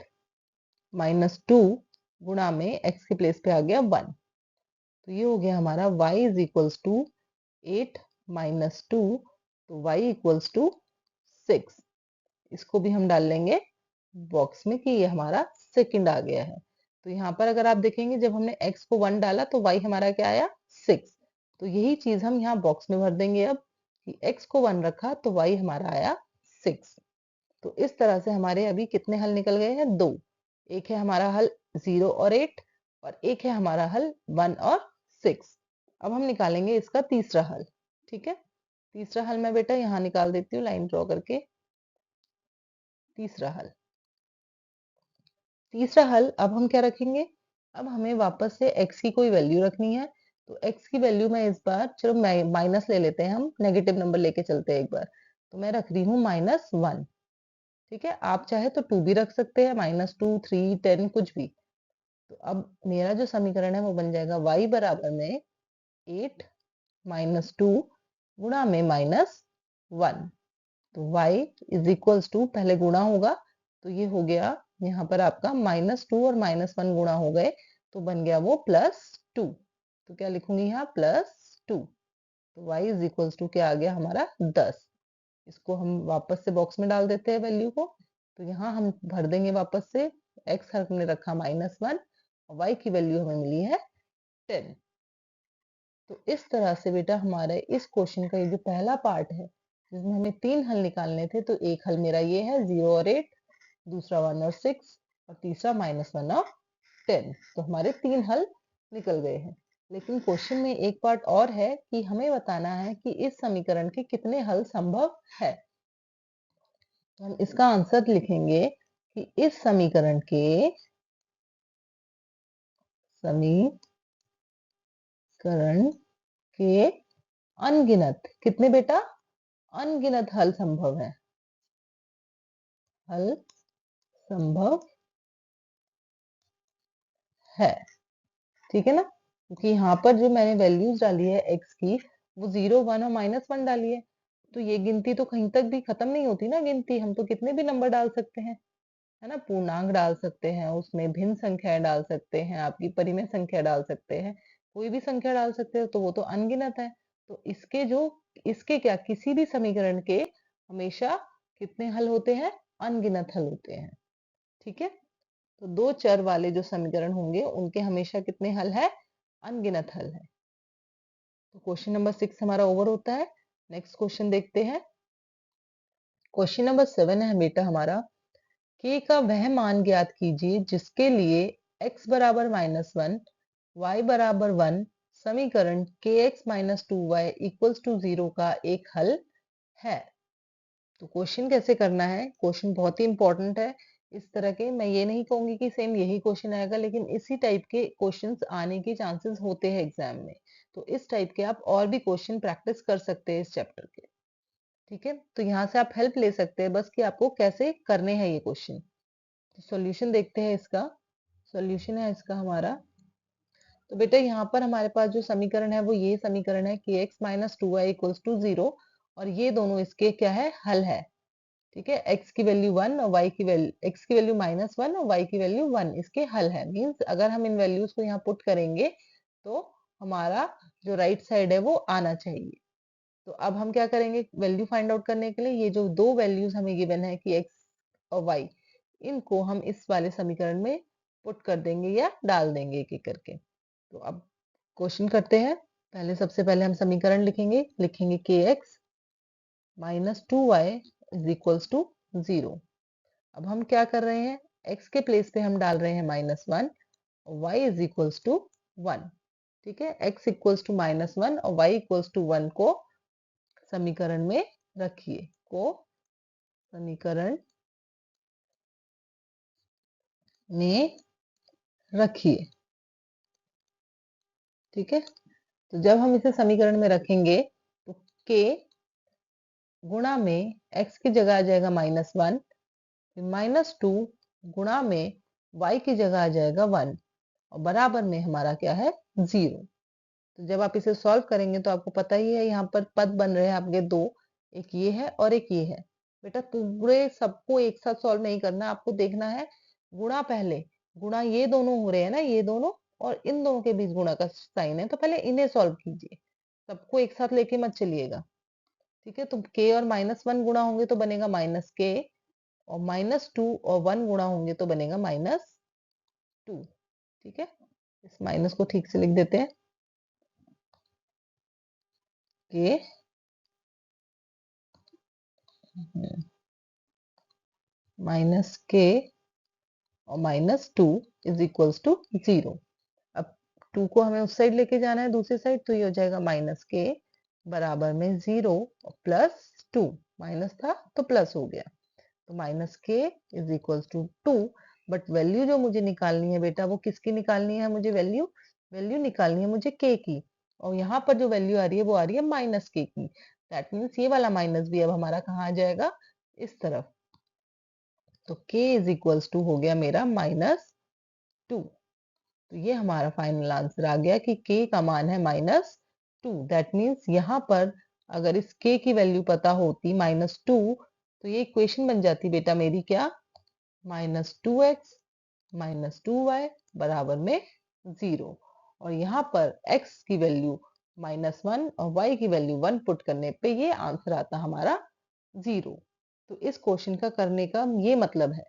Speaker 1: -2 गुणा में x के प्लेस पे आ गया 1। तो ये हो गया हमारा y इज इक्वल्स टू 8 -2, तो y इक्वल्स टू 6। इसको भी हम डाल लेंगे बॉक्स में कि ये हमारा सेकंड आ गया है। तो यहाँ पर अगर आप देखेंगे, जब हमने x को 1 डाला तो y हमारा क्या आया, 6। तो यही चीज हम यहाँ बॉक्स में भर देंगे अब, कि x को 1 रखा तो y हमारा आया 6। तो इस तरह से हमारे अभी कितने हल निकल गए हैं, 2। एक है हमारा हल 0 और 8, और एक है हमारा हल 1 और 6। अब हम निकालेंगे इसका तीसरा हल, ठीक है। तीसरा हल मैं बेटा यहाँ निकाल देती हूँ लाइन ड्रॉ करके। तीसरा हल, तीसरा हल अब हम क्या रखेंगे, अब हमें वापस से x की कोई वैल्यू रखनी है। तो x की वैल्यू मैं इस बार, चलो माइनस ले लेते हैं, हम नेगेटिव नंबर लेके चलते हैं एक बार। तो मैं रख रही हूँ -1, ठीक है। आप चाहे तो 2 भी रख सकते हैं, -2, 3, 10, कुछ भी। तो अब मेरा जो समीकरण है वो बन जाएगा y बराबर में 8 -2 गुणा में -1। तो y इज इक्वल्स टू, पहले गुणा होगा तो ये हो गया यहाँ पर आपका -2 और -1 गुणा हो गए तो बन गया वो +2। तो क्या लिखूंगी यहाँ, +2। तो y इज इक्वल्स टू क्या आ गया हमारा, 10। इसको हम वापस से बॉक्स में डाल देते हैं वैल्यू को। तो यहाँ हम भर देंगे वापस से, x हमने रखा -1 और y की वैल्यू हमें मिली है 10। तो इस तरह से बेटा हमारे इस क्वेश्चन का ये जो पहला पार्ट है, जिसमें हमें 3 हल निकालने थे, तो एक हल मेरा ये है 0 और 8, दूसरा 1 और 6, और तीसरा -1 और 10। तो हमारे 3 हल निकल गए हैं। लेकिन क्वेश्चन में एक पार्ट और है कि हमें बताना है कि इस समीकरण के कितने हल संभव है। तो हम इसका आंसर लिखेंगे कि इस समीकरण के अनगिनत, कितने बेटा, अनगिनत हल संभव है। हल संभव है, ठीक है ना। क्योंकि यहाँ पर जो मैंने वैल्यूज डाली है x की, वो 0, 1 और -1 डाली है। तो ये गिनती तो कहीं तक भी खत्म नहीं होती ना गिनती, हम तो कितने भी नंबर डाल सकते हैं, है ना। पूर्णांक डाल सकते हैं, उसमें भिन्न संख्याएं डाल सकते हैं, आपकी परिमेय संख्या डाल सकते हैं, कोई भी संख्या डाल सकते हैं, तो वो तो अनगिनत है। तो इसके क्या, किसी भी समीकरण के हमेशा कितने हल होते हैं, अनगिनत हल होते हैं, ठीक है। तो 2 चर वाले जो समीकरण होंगे उनके हमेशा कितने हल है, अनगिनत हल है। तो क्वेश्चन नंबर 6 हमारा ओवर होता है। नेक्स्ट क्वेश्चन देखते हैं। क्वेश्चन नंबर 7 है बेटा हमारा, k का वह मान ज्ञात कीजिए जिसके लिए x बराबर -1, y बराबर 1 समीकरण kx minus 2y equals to 0 का एक हल है। तो क्वेश्चन कैसे करना है, क्वेश्चन बहुत ही इंपॉर्टेंट है। इस तरह के मैं ये नहीं कहूंगी कि सेम यही क्वेश्चन आएगा, लेकिन इसी टाइप के क्वेश्चंस आने के चांसेस होते हैं एग्जाम में। तो इस टाइप के आप और भी क्वेश्चन प्रैक्टिस कर सकते हैं इस चैप्टर के। ठीक है, तो यहाँ से आप हेल्प ले सकते हैं बस कि आपको कैसे करने हैं ये क्वेश्चन। तो सॉल्यूशन देखते हैं इसका। सॉल्यूशन है इसका हमारा, तो बेटा यहाँ पर हमारे पास जो समीकरण है वो ये समीकरण है कि x minus 2y equals to 0, और ये दोनों इसके क्या है, हल है। ठीक है, x की वैल्यू 1 और y की वैल्यू, x की वैल्यू -1 और y की वैल्यू 1 इसके हल है। मींस अगर हम इन वैल्यूज को यहाँ पुट करेंगे तो हमारा जो राइट साइड है वो आना चाहिए। तो अब हम क्या करेंगे, वैल्यू फाइंड आउट करने के लिए ये जो दो वैल्यूज हमें गिवन है कि x और y, इनको हम इस वाले समीकरण में पुट कर देंगे या डाल देंगे एक एक करके। तो अब क्वेश्चन करते हैं। पहले सबसे पहले हम समीकरण लिखेंगे kx minus 2y is equals to 0। अब हम क्या कर रहे हैं, x के प्लेस पे हम डाल रहे हैं -1 और y इज इक्वल्स टू 1। ठीक है, x इक्वल्स टू -1 और y इक्वल्स टू 1 को समीकरण में रखिए, को समीकरण में रखिए। ठीक है, तो जब हम इसे समीकरण में रखेंगे तो k गुणा में x की जगह आ जाएगा -1, -2 गुणा में y की जगह आ जाएगा 1 और बराबर में हमारा क्या है, 0। तो जब आप इसे सॉल्व करेंगे तो आपको पता ही है यहाँ पर पद बन रहे हैं आपके दो, एक ये है और एक ये है। बेटा पूरे सबको एक साथ सॉल्व नहीं करना, आपको देखना है गुणा पहले, गुणा ये दोनों हो रहे हैं ना, ये दोनों और इन दोनों के बीच गुणा का साइन है, तो पहले इन्हें सॉल्व कीजिए, सबको एक साथ लेके मत चलिएगा। ठीक है, तो k और -1 गुणा होंगे तो बनेगा -k, और -2 और 1 गुणा होंगे तो बनेगा -2। ठीक है, इस माइनस को ठीक से लिख देते हैं, k -k और -2 इज इक्वल्स टू 0। अब 2 को हमें उस साइड लेके जाना है दूसरी साइड, तो ये हो जाएगा -k बराबर में 0 प्लस 2, माइनस था तो प्लस हो गया, तो -k is equals to 2। But value जो मुझे निकालनी है बेटा, वो किसकी निकालनी है मुझे, वैल्यू वैल्यू निकालनी है मुझे k की, और यहाँ पर जो वैल्यू आ रही है वो आ रही है -k की। दैट मीन्स ये वाला माइनस भी अब हमारा कहाँ आ जाएगा, इस तरफ। तो k इज इक्वल्स टू हो गया मेरा -2। तो ये हमारा फाइनल आंसर आ गया कि k का मान है -2। दैट मीन्स यहाँ पर अगर इस k की वैल्यू पता होती -2, तो ये इक्वेशन बन जाती बेटा मेरी क्या, -2x -2y बराबर में 0। और यहाँ पर x की वैल्यू -1 और y की वैल्यू 1 पुट करने पे ये आंसर आता हमारा 0। तो इस क्वेश्चन का करने का ये मतलब है।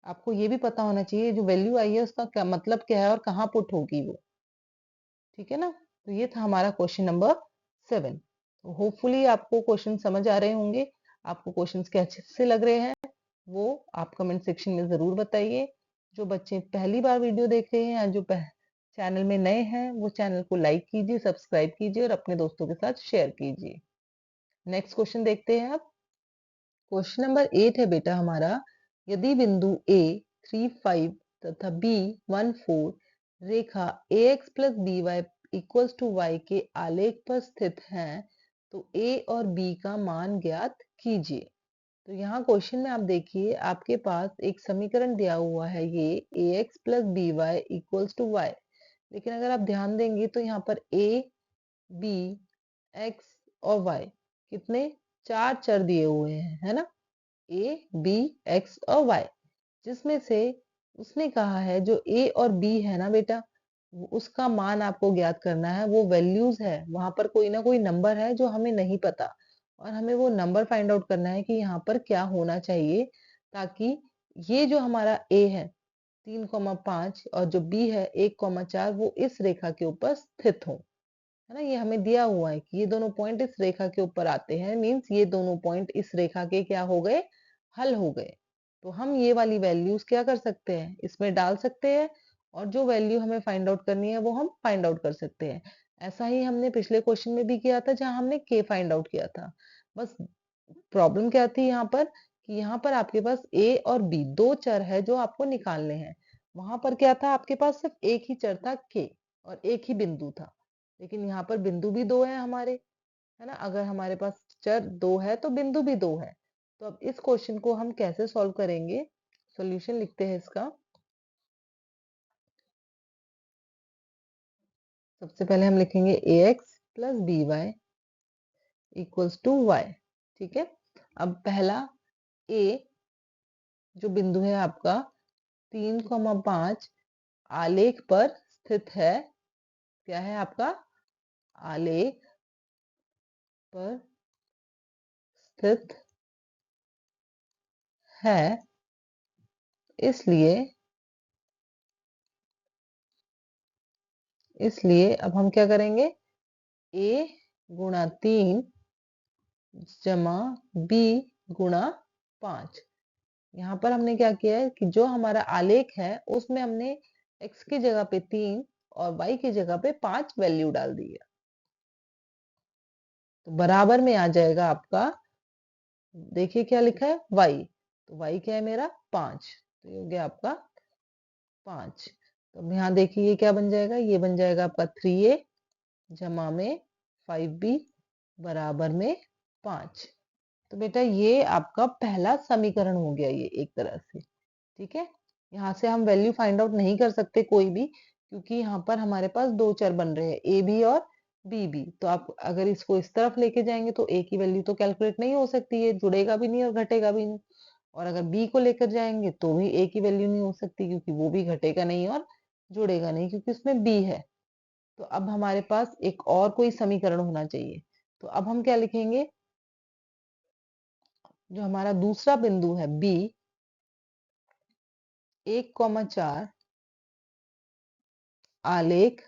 Speaker 1: आपको ये भी पता होना चाहिए जो वैल्यू आई है उसका क्या मतलब क्या है और कहाँ पुट होगी वो। ठीक है ना, तो ये था हमारा क्वेश्चन नंबर 7। तो होपफुली आपको क्वेश्चन समझ आ रहे होंगे, आपको क्वेश्चंस के अच्छे से लग रहे हैं वो आप कमेंट सेक्शन में जरूर बताइए। जो बच्चे पहली बार वीडियो देख रहे हैं या जो चैनल में नए हैं वो चैनल को लाइक कीजिए, सब्सक्राइब कीजिए और अपने दोस्तों के साथ शेयर कीजिए। नेक्स्ट क्वेश्चन देखते हैं अब। क्वेश्चन नंबर 8 है बेटा हमारा, यदि बिंदु A 3, 5 तथा B 1, 4 रेखा ax plus by equals to y के आलेख पर स्थित हैं, तो A और B का मान ज्ञात कीजिए। तो यहाँ क्वेश्चन में आप देखिए आपके पास एक समीकरण दिया हुआ है ये ax plus by equals to y, लेकिन अगर आप ध्यान देंगे तो यहाँ पर a, b, x और y कितने, चार चर दिए हुए हैं, है ना, a, b, x और y, जिसमें से उसने कहा है जो a और b है ना बेटा, उसका मान आपको ज्ञात करना है। वो वैल्यूज है, वहां पर कोई ना कोई नंबर है जो हमें नहीं पता, और हमें वो नंबर फाइंड आउट करना है कि यहाँ पर क्या होना चाहिए, ताकि ये जो हमारा a है 3,5 और जो b है 1,4 वो इस रेखा के ऊपर स्थित हो। है ना। ये हमें दिया हुआ है कि ये दोनों पॉइंट इस रेखा के ऊपर आते हैं, मीन्स ये दोनों पॉइंट इस रेखा के क्या हो गए, हल हो गए। तो हम ये वाली वैल्यूज क्या कर सकते हैं, इसमें डाल सकते हैं, और जो वैल्यू हमें फाइंड आउट करनी है वो हम फाइंड आउट कर सकते हैं। ऐसा ही हमने पिछले क्वेश्चन में भी किया था, जहां हमने के फाइंड आउट किया था। बस प्रॉब्लम क्या थी यहाँ पर, कि यहाँ पर आपके पास ए और बी दो चर है जो आपको निकालने हैं। वहां पर क्या था, आपके पास सिर्फ एक ही चर था के, और एक ही बिंदु था। लेकिन यहाँ पर बिंदु भी दो है हमारे, है ना। अगर हमारे पास चर दो है तो बिंदु भी दो है। तो अब इस क्वेश्चन को हम कैसे सॉल्व करेंगे, सॉल्यूशन लिखते हैं इसका। सबसे पहले हम लिखेंगे A X plus B Y equals to Y. ठीक है। अब पहला ए जो बिंदु है आपका 3,5 आलेख पर स्थित है। क्या है आपका, आलेख पर स्थित है। इसलिए इसलिए अब हम क्या करेंगे, a गुणा 3 जमा b गुणा 5। यहाँ पर हमने क्या किया है कि जो हमारा आलेख है उसमें हमने x की जगह पे 3 और y की जगह पे 5 वैल्यू डाल दी है। तो बराबर में आ जाएगा आपका, देखिए क्या लिखा है y, तो y क्या है मेरा 5, तो ये हो गया आपका 5। तो अब यहाँ देखिए ये क्या बन जाएगा, ये बन जाएगा आपका 3a जमा में 5b बराबर में 5। तो बेटा ये आपका पहला समीकरण हो गया ये एक तरह से। ठीक है। यहाँ से हम वैल्यू फाइंड आउट नहीं कर सकते कोई भी, क्योंकि यहाँ पर हमारे पास दो चर बन रहे हैं ए भी और बी भी। तो आप अगर इसको इस तरफ लेके जाएंगे तो ए की वैल्यू तो कैलकुलेट नहीं हो सकती है, जुड़ेगा भी नहीं और घटेगा भी नहीं। और अगर बी को लेकर जाएंगे तो भी ए की वैल्यू नहीं हो सकती, क्योंकि वो भी घटेगा नहीं और जुड़ेगा नहीं, क्योंकि उसमें बी है। तो अब हमारे पास एक और कोई समीकरण होना चाहिए। तो अब हम क्या लिखेंगे, जो हमारा दूसरा बिंदु है बी 1,4 आलेख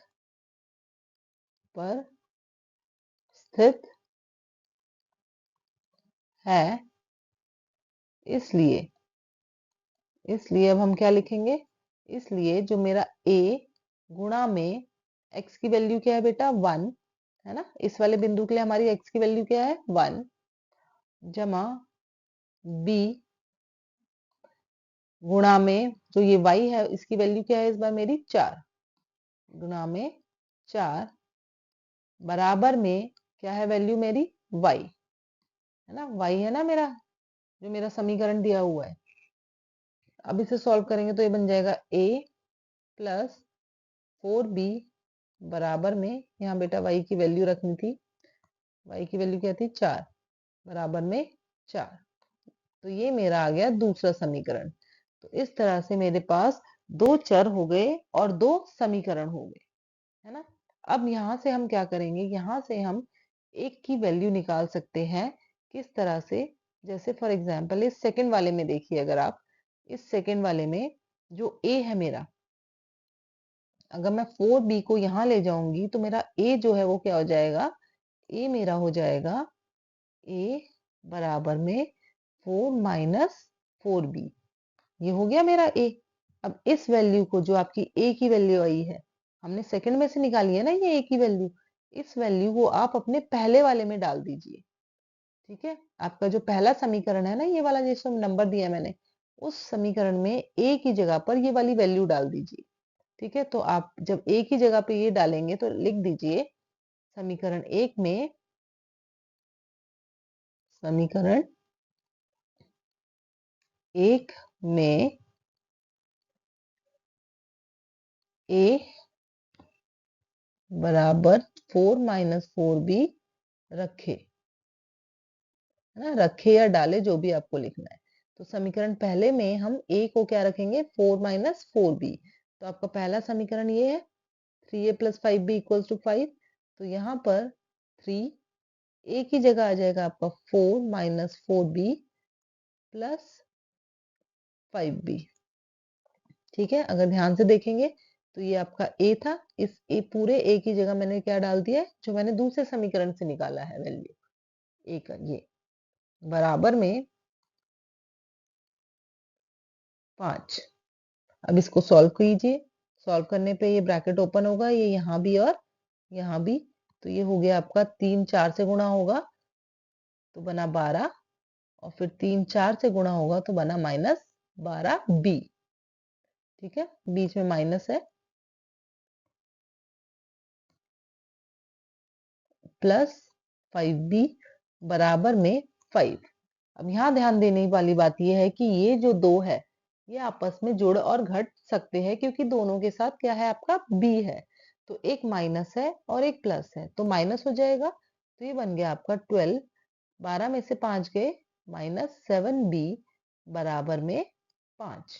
Speaker 1: पर स्थित है। इसलिए इसलिए अब हम क्या लिखेंगे, इसलिए जो मेरा a गुणा में x की वैल्यू क्या है बेटा 1, है ना। इस वाले बिंदु के लिए हमारी x की वैल्यू क्या है 1, जमा b गुणा में जो ये y है इसकी वैल्यू क्या है इस बार मेरी 4, गुणा में 4 बराबर में क्या है वैल्यू मेरी y, है ना। y है ना मेरा, जो मेरा समीकरण दिया हुआ है। अब इसे सॉल्व करेंगे तो ये बन जाएगा a प्लस 4b बराबर में, यहाँ बेटा y की वैल्यू रखनी थी, y की वैल्यू क्या थी 4, बराबर में 4। तो ये मेरा आ गया दूसरा समीकरण। तो इस तरह से मेरे पास दो चर हो गए और दो समीकरण हो गए, है ना। अब यहाँ से हम क्या करेंगे, यहाँ से हम एक की वैल्यू निकाल सकते हैं। किस तरह से, जैसे फॉर एग्जाम्पल इस सेकंड वाले में देखिए, अगर आप इस सेकंड वाले में जो a है मेरा, अगर मैं 4b को यहाँ ले जाऊंगी तो मेरा a जो है वो क्या हो जाएगा, a मेरा हो जाएगा a बराबर में 4 माइनस 4b। ये हो गया मेरा a। अब इस वैल्यू को, जो आपकी a की वैल्यू आई है, हमने सेकंड में से निकाली है ना ये a की वैल्यू, इस वैल्यू को आप अपने पहले वाले में डाल दीजिए। ठीक है। आपका जो पहला समीकरण है ना, ये वाला जिसमें नंबर दिया मैंने, उस समीकरण में a की जगह पर ये वाली वैल्यू डाल दीजिए। ठीक है। तो आप जब a की जगह पे ये डालेंगे तो लिख दीजिए समीकरण एक में a बराबर 4 माइनस 4b रखे, है ना। रखे या डाले, जो भी आपको लिखना है। तो समीकरण पहले में हम a को क्या रखेंगे 4 माइनस 4b। तो आपका पहला समीकरण ये है 3a plus 5b equals to 5। तो यहाँ पर 3 a की जगह आ जाएगा आपका 4 माइनस 4b प्लस 5b। ठीक है। अगर ध्यान से देखेंगे तो ये आपका ए था, इस ए पूरे ए की जगह मैंने क्या डाल दिया है, जो मैंने दूसरे समीकरण से निकाला है वैल्यू ए का, ये बराबर में 5। अब इसको सॉल्व कीजिए। सॉल्व करने पे ये ब्रैकेट ओपन होगा, ये यहाँ भी और यहाँ भी, तो ये हो गया आपका 3 4 से गुणा होगा तो बना 12, और फिर 3 4 से गुणा होगा तो बना -12 बी। ठीक है, बीच में माइनस है, प्लस 5b बराबर में 5। अब यहाँ ध्यान देने वाली बात यह है कि ये जो दो है ये आपस में जुड़ और घट सकते हैं, क्योंकि दोनों के साथ क्या है, आपका b है। तो एक माइनस है और एक प्लस है, तो माइनस हो जाएगा, तो ये बन गया आपका 12। 12 में से 5 गए, -7b बराबर में 5।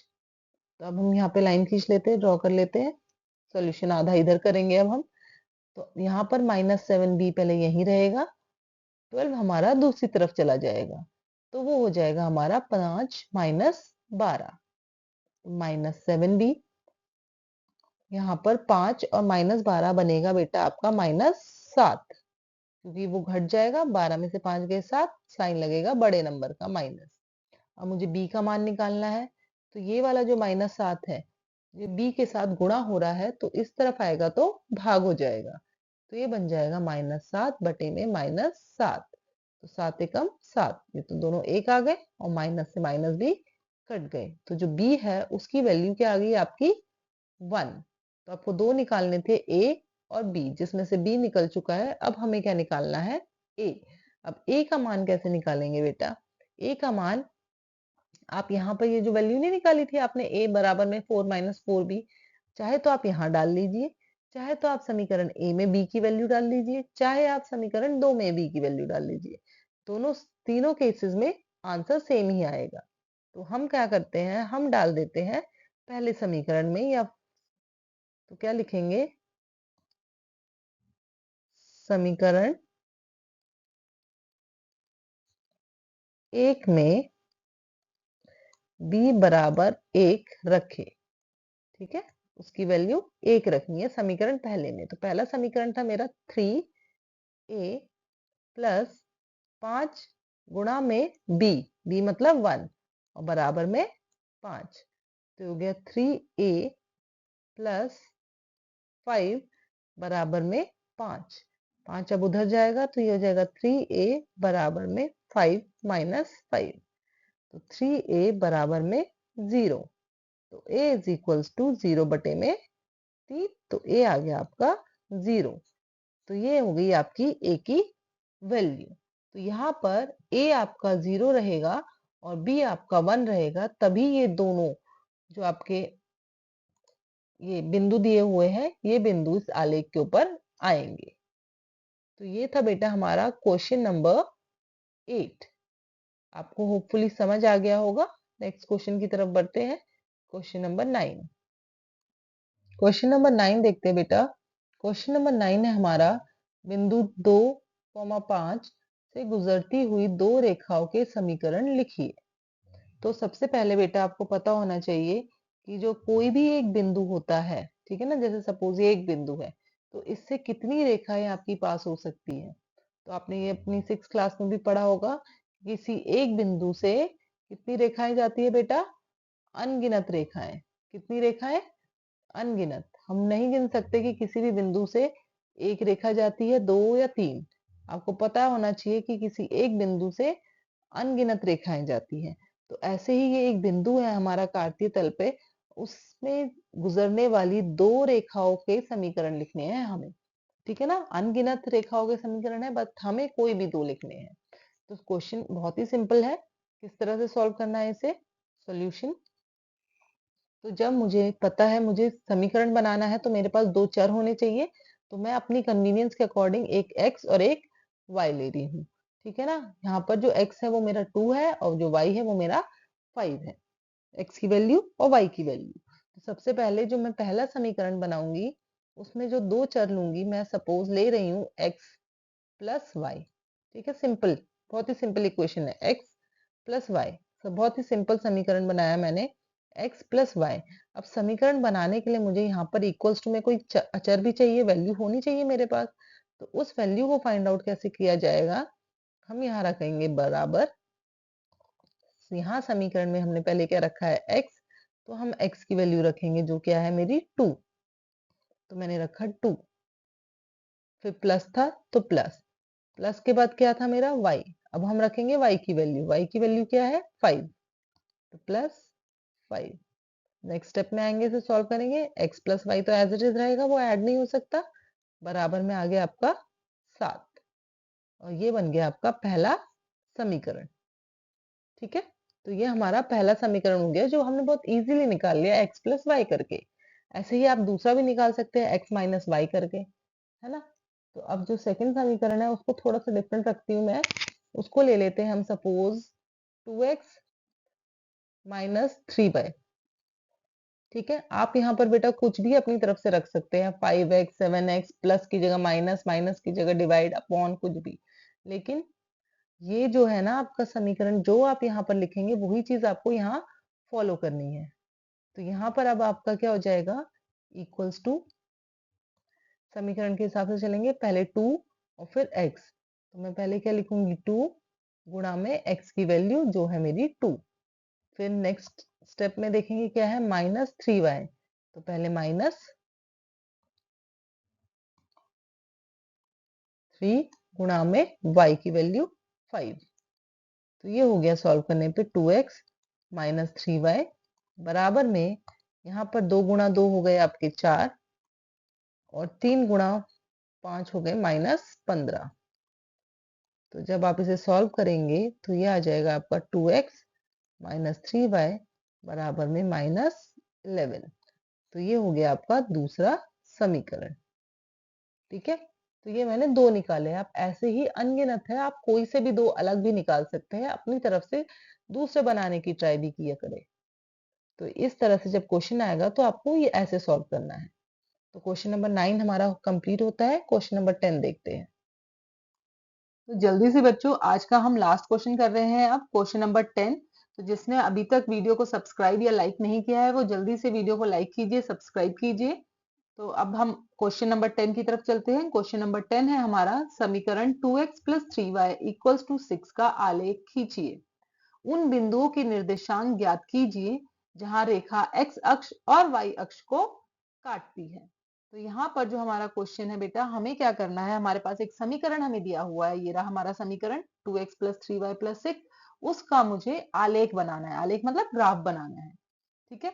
Speaker 1: तो अब हम यहाँ पे लाइन खींच लेते हैं, ड्रॉ कर लेते हैं। सॉल्यूशन आधा इधर करेंगे अब हम। तो यहाँ पर -7b पहले यहीं रहेगा, 12 हमारा दूसरी तरफ चला जाएगा, तो वो हो जाएगा हमारा 5 -12 -7b। यहाँ पर 5 और -12 बनेगा बेटा आपका -7, क्योंकि वो घट जाएगा, 12 में से 5 गए 7, साइन लगेगा बड़े नंबर का माइनस। अब मुझे b का मान निकालना है, तो ये वाला जो -7 है ये b के साथ गुणा हो रहा है, तो इस तरफ आएगा तो भाग हो जाएगा, तो ये बन जाएगा -7 बटे में -7। तो 7 एकम 7, ये तो दोनों एक आ गए और माइनस से माइनस भी कट गए, तो जो b है उसकी वैल्यू क्या आ गई आपकी 1। तो आपको दो निकालने थे, a और b, जिसमें से b निकल चुका है। अब हमें क्या निकालना है, a। अब a का मान कैसे निकालेंगे बेटा, a का मान आप यहाँ पर ये जो वैल्यू नहीं निकाली थी आपने, a बराबर में 4 4b, चाहे तो आप यहाँ डाल लीजिए, चाहे तो आप समीकरण a में b की वैल्यू डाल लीजिए, चाहे आप समीकरण 2 में b की वैल्यू डाल लीजिए, दोनों तीनों केसेस में आंसर सेम ही आएगा। तो हम क्या करते हैं, हम डाल देते हैं पहले समीकरण में, या तो क्या लिखेंगे, समीकरण 1 में b बराबर 1 रखे। ठीक है, उसकी वैल्यू 1 रखनी है समीकरण पहले में। तो पहला समीकरण था मेरा 3a प्लस 5 गुणा में b मतलब 1 और बराबर में 5, तो हो गया 3a प्लस 5 बराबर में 5। 5 अब उधर जाएगा तो ये हो जाएगा 3a बराबर में 5 माइनस 5, तो 3a बराबर में 0। तो a इज इक्वल्स टू 0 बटे में 3, तो a आ गया आपका 0। तो ये हो गई आपकी a की वैल्यू। तो यहाँ पर a आपका 0 रहेगा और b आपका 1 रहेगा, तभी ये दोनों जो आपके ये बिंदु दिए हुए हैं, ये बिंदु इस आलेख के ऊपर आएंगे। तो ये था बेटा हमारा क्वेश्चन नंबर 8। आपको होपफुली समझ आ गया होगा। नेक्स्ट क्वेश्चन की तरफ बढ़ते हैं, क्वेश्चन नंबर 9। क्वेश्चन नंबर 9 देखते हैं बेटा। क्वेश्चन नंबर 9 है हमारा, बिंदु 2,5 से गुजरती हुई दो रेखाओं के समीकरण लिखिए। तो सबसे पहले बेटा आपको पता होना चाहिए कि जो कोई भी एक बिंदु होता है, ठीक है ना, जैसे सपोज ये एक बिंदु है, तो इससे कितनी रेखाएं आपकी पास हो सकती है। तो आपने ये अपनी 6 क्लास में भी पढ़ा होगा, किसी एक बिंदु से कितनी रेखाएं जाती है बेटा, अनगिनत रेखाएं। कितनी रेखाएं, अनगिनत। हम नहीं गिन सकते कि किसी भी बिंदु से एक रेखा जाती है, 2 या 3। आपको पता होना चाहिए कि किसी एक बिंदु से अनगिनत रेखाएं जाती हैं। तो ऐसे ही ये एक बिंदु है हमारा कार्तीय तल पे, उसमें गुजरने वाली दो रेखाओं के समीकरण लिखने हैं हमें। ठीक है ना, अनगिनत रेखाओं के समीकरण है, बट हमें कोई भी दो लिखने हैं। तो क्वेश्चन बहुत ही सिंपल है, किस तरह से सॉल्व करना है इसे, सॉल्यूशन। तो जब मुझे पता है मुझे समीकरण बनाना है, तो मेरे पास दो चर होने चाहिए, तो मैं अपनी कन्वीनियंस के अकॉर्डिंग एक x और एक y ले रही हूँ। ठीक है ना, यहाँ पर जो x है वो मेरा 2 है और जो y है वो मेरा 5 है, x की वैल्यू और y की वैल्यू। तो सबसे पहले जो मैं पहला समीकरण बनाऊंगी, उसमें जो दो चर लूंगी, मैं सपोज ले रही हूँ x प्लस वाई। ठीक है, सिंपल, बहुत ही सिंपल इक्वेशन है, x प्लस वाई। सब बहुत ही सिंपल समीकरण बनाया मैंने। x plus y. अब समीकरण बनाने के लिए मुझे यहाँ पर इक्वल्स टू में कोई अचर भी चाहिए, वैल्यू होनी चाहिए मेरे पास। तो उस वैल्यू को फाइंड आउट कैसे किया जाएगा, हम यहाँ रखेंगे बराबर, यहाँ समीकरण में हमने पहले क्या रखा है x, तो हम x की वैल्यू रखेंगे जो क्या है मेरी 2, तो मैंने रखा 2, फिर प्लस था तो प्लस, प्लस के बाद क्या था मेरा y, अब हम रखेंगे y की वैल्यू क्या है 5, तो प्लस 5। नेक्स्ट स्टेप में आएंगे तो सॉल्व करेंगे, x प्लस वाई तो एज इट इज रहेगा, वो ऐड नहीं हो सकता, बराबर में आ गया आपका 7, और ये बन गया आपका पहला समीकरण। ठीक है, तो ये हमारा पहला समीकरण हो गया जो हमने बहुत इजीली निकाल लिया x प्लस वाई करके। ऐसे ही आप दूसरा भी निकाल सकते हैं x माइनस वाई करके, है ना। तो अब जो सेकंड समीकरण है उसको थोड़ा सा डिफरेंट रखती हूँ मैं, उसको ले लेते हैं हम सपोज 2x माइनस 3y। ठीक है, आप यहाँ पर बेटा कुछ भी अपनी तरफ से रख सकते हैं, 5x 7x, प्लस की जगह माइनस, माइनस की जगह डिवाइड अपॉन, कुछ भी। लेकिन ये जो है ना आपका समीकरण, जो आप यहाँ पर लिखेंगे वही चीज आपको यहाँ फॉलो करनी है। तो यहाँ पर अब आपका क्या हो जाएगा, इक्वल्स टू, समीकरण के हिसाब से चलेंगे, पहले 2 और फिर x, तो मैं पहले क्या लिखूंगी 2 गुणा में x की वैल्यू जो है मेरी 2, फिर नेक्स्ट स्टेप में देखेंगे क्या है माइनस 3y, तो पहले माइनस 3 गुणा में y की वैल्यू 5, तो ये हो गया सॉल्व करने पे 2x माइनस 3y बराबर में, यहाँ पर 2 गुणा 2 हो गए आपके 4, और 3 गुणा 5 हो गए माइनस 15। तो जब आप इसे सॉल्व करेंगे तो ये आ जाएगा आपका 2x माइनस 3y बराबर में माइनस 11। तो ये हो गया आपका दूसरा समीकरण। ठीक है, तो ये मैंने 2 निकाले। आप ऐसे ही अनगिनत है, आप कोई से भी 2 अलग भी निकाल सकते हैं, अपनी तरफ से दूसरे बनाने की ट्राई भी किया करें। तो इस तरह से जब क्वेश्चन आएगा तो आपको ये ऐसे सॉल्व करना है। तो क्वेश्चन नंबर 9 हमारा कंप्लीट होता है। क्वेश्चन नंबर 10 देखते हैं। तो जल्दी से बच्चों, आज का हम लास्ट क्वेश्चन कर रहे हैं, अब क्वेश्चन नंबर 10। तो जिसने अभी तक वीडियो को सब्सक्राइब या लाइक नहीं किया है वो जल्दी से वीडियो को लाइक कीजिए, सब्सक्राइब कीजिए। तो अब हम क्वेश्चन नंबर 10 की तरफ चलते हैं। क्वेश्चन नंबर 10 है हमारा, समीकरण 2x plus 3y equals to 6 का आलेख खींचिए। उन बिंदुओं के निर्देशांक ज्ञात कीजिए जहां रेखा x अक्ष और y अक्ष को काटती है। तो यहाँ पर जो हमारा क्वेश्चन है बेटा, हमें क्या करना है, हमारे पास एक समीकरण हमें दिया हुआ है, ये रहा हमारा समीकरण 2x प्लस 3y प्लस 6, उसका मुझे आलेख बनाना है। आलेख मतलब ग्राफ बनाना है। ठीक है,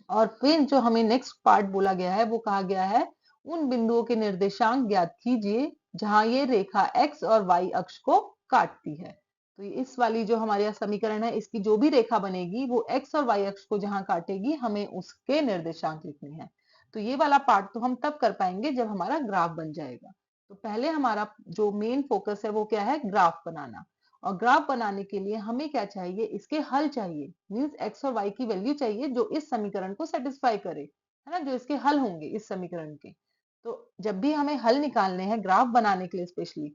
Speaker 1: और फिर जो हमें नेक्स्ट पार्ट बोला गया है वो कहा गया है, उन बिंदुओं के निर्देशांक ज्ञात कीजिए जहां ये रेखा x और y अक्ष को काटती है। तो इस वाली जो हमारे यहाँ समीकरण है, इसकी जो भी रेखा बनेगी वो x और y अक्ष को जहां काटेगी, हमें उसके निर्देशांक लिखने हैं। तो ये वाला पार्ट तो हम तब कर पाएंगे जब हमारा ग्राफ बन जाएगा। तो पहले हमारा जो मेन फोकस है वो क्या है, ग्राफ बनाना। और ग्राफ बनाने के लिए हमें क्या चाहिए, इसके हल चाहिए, मींस एक्स और वाई की वैल्यू चाहिए जो इस समीकरण को सेटिस्फाई करे, है ना, जो इसके हल होंगे इस समीकरण के। तो जब भी हमें हल निकालने हैं ग्राफ बनाने के लिए स्पेशली,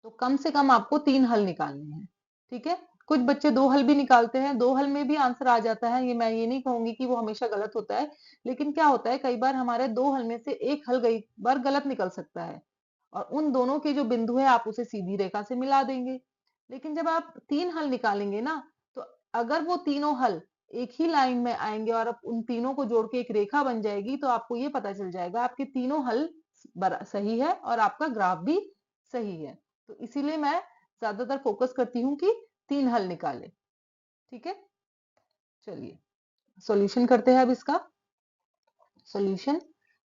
Speaker 1: तो कम से कम आपको 3 हल निकालने हैं। ठीक है, कुछ बच्चे 2 हल भी निकालते हैं, 2 हल में भी आंसर आ जाता है, ये मैं ये नहीं कहूंगी कि वो हमेशा गलत होता है, लेकिन क्या होता है कई बार हमारे 2 हल में से एक हल कई बार गलत निकल सकता है, और उन दोनों के जो बिंदु है आप उसे सीधी रेखा से मिला देंगे। लेकिन जब आप 3 हल निकालेंगे ना, तो अगर वो तीनों हल एक ही लाइन में आएंगे और आप उन तीनों को जोड़ के एक रेखा बन जाएगी, तो आपको ये पता चल जाएगा आपके तीनों हल सही है और आपका ग्राफ भी सही है। तो इसीलिए मैं ज्यादातर फोकस करती हूँ कि 3 हल निकाले। ठीक है, चलिए सॉल्यूशन करते हैं अब इसका सॉल्यूशन।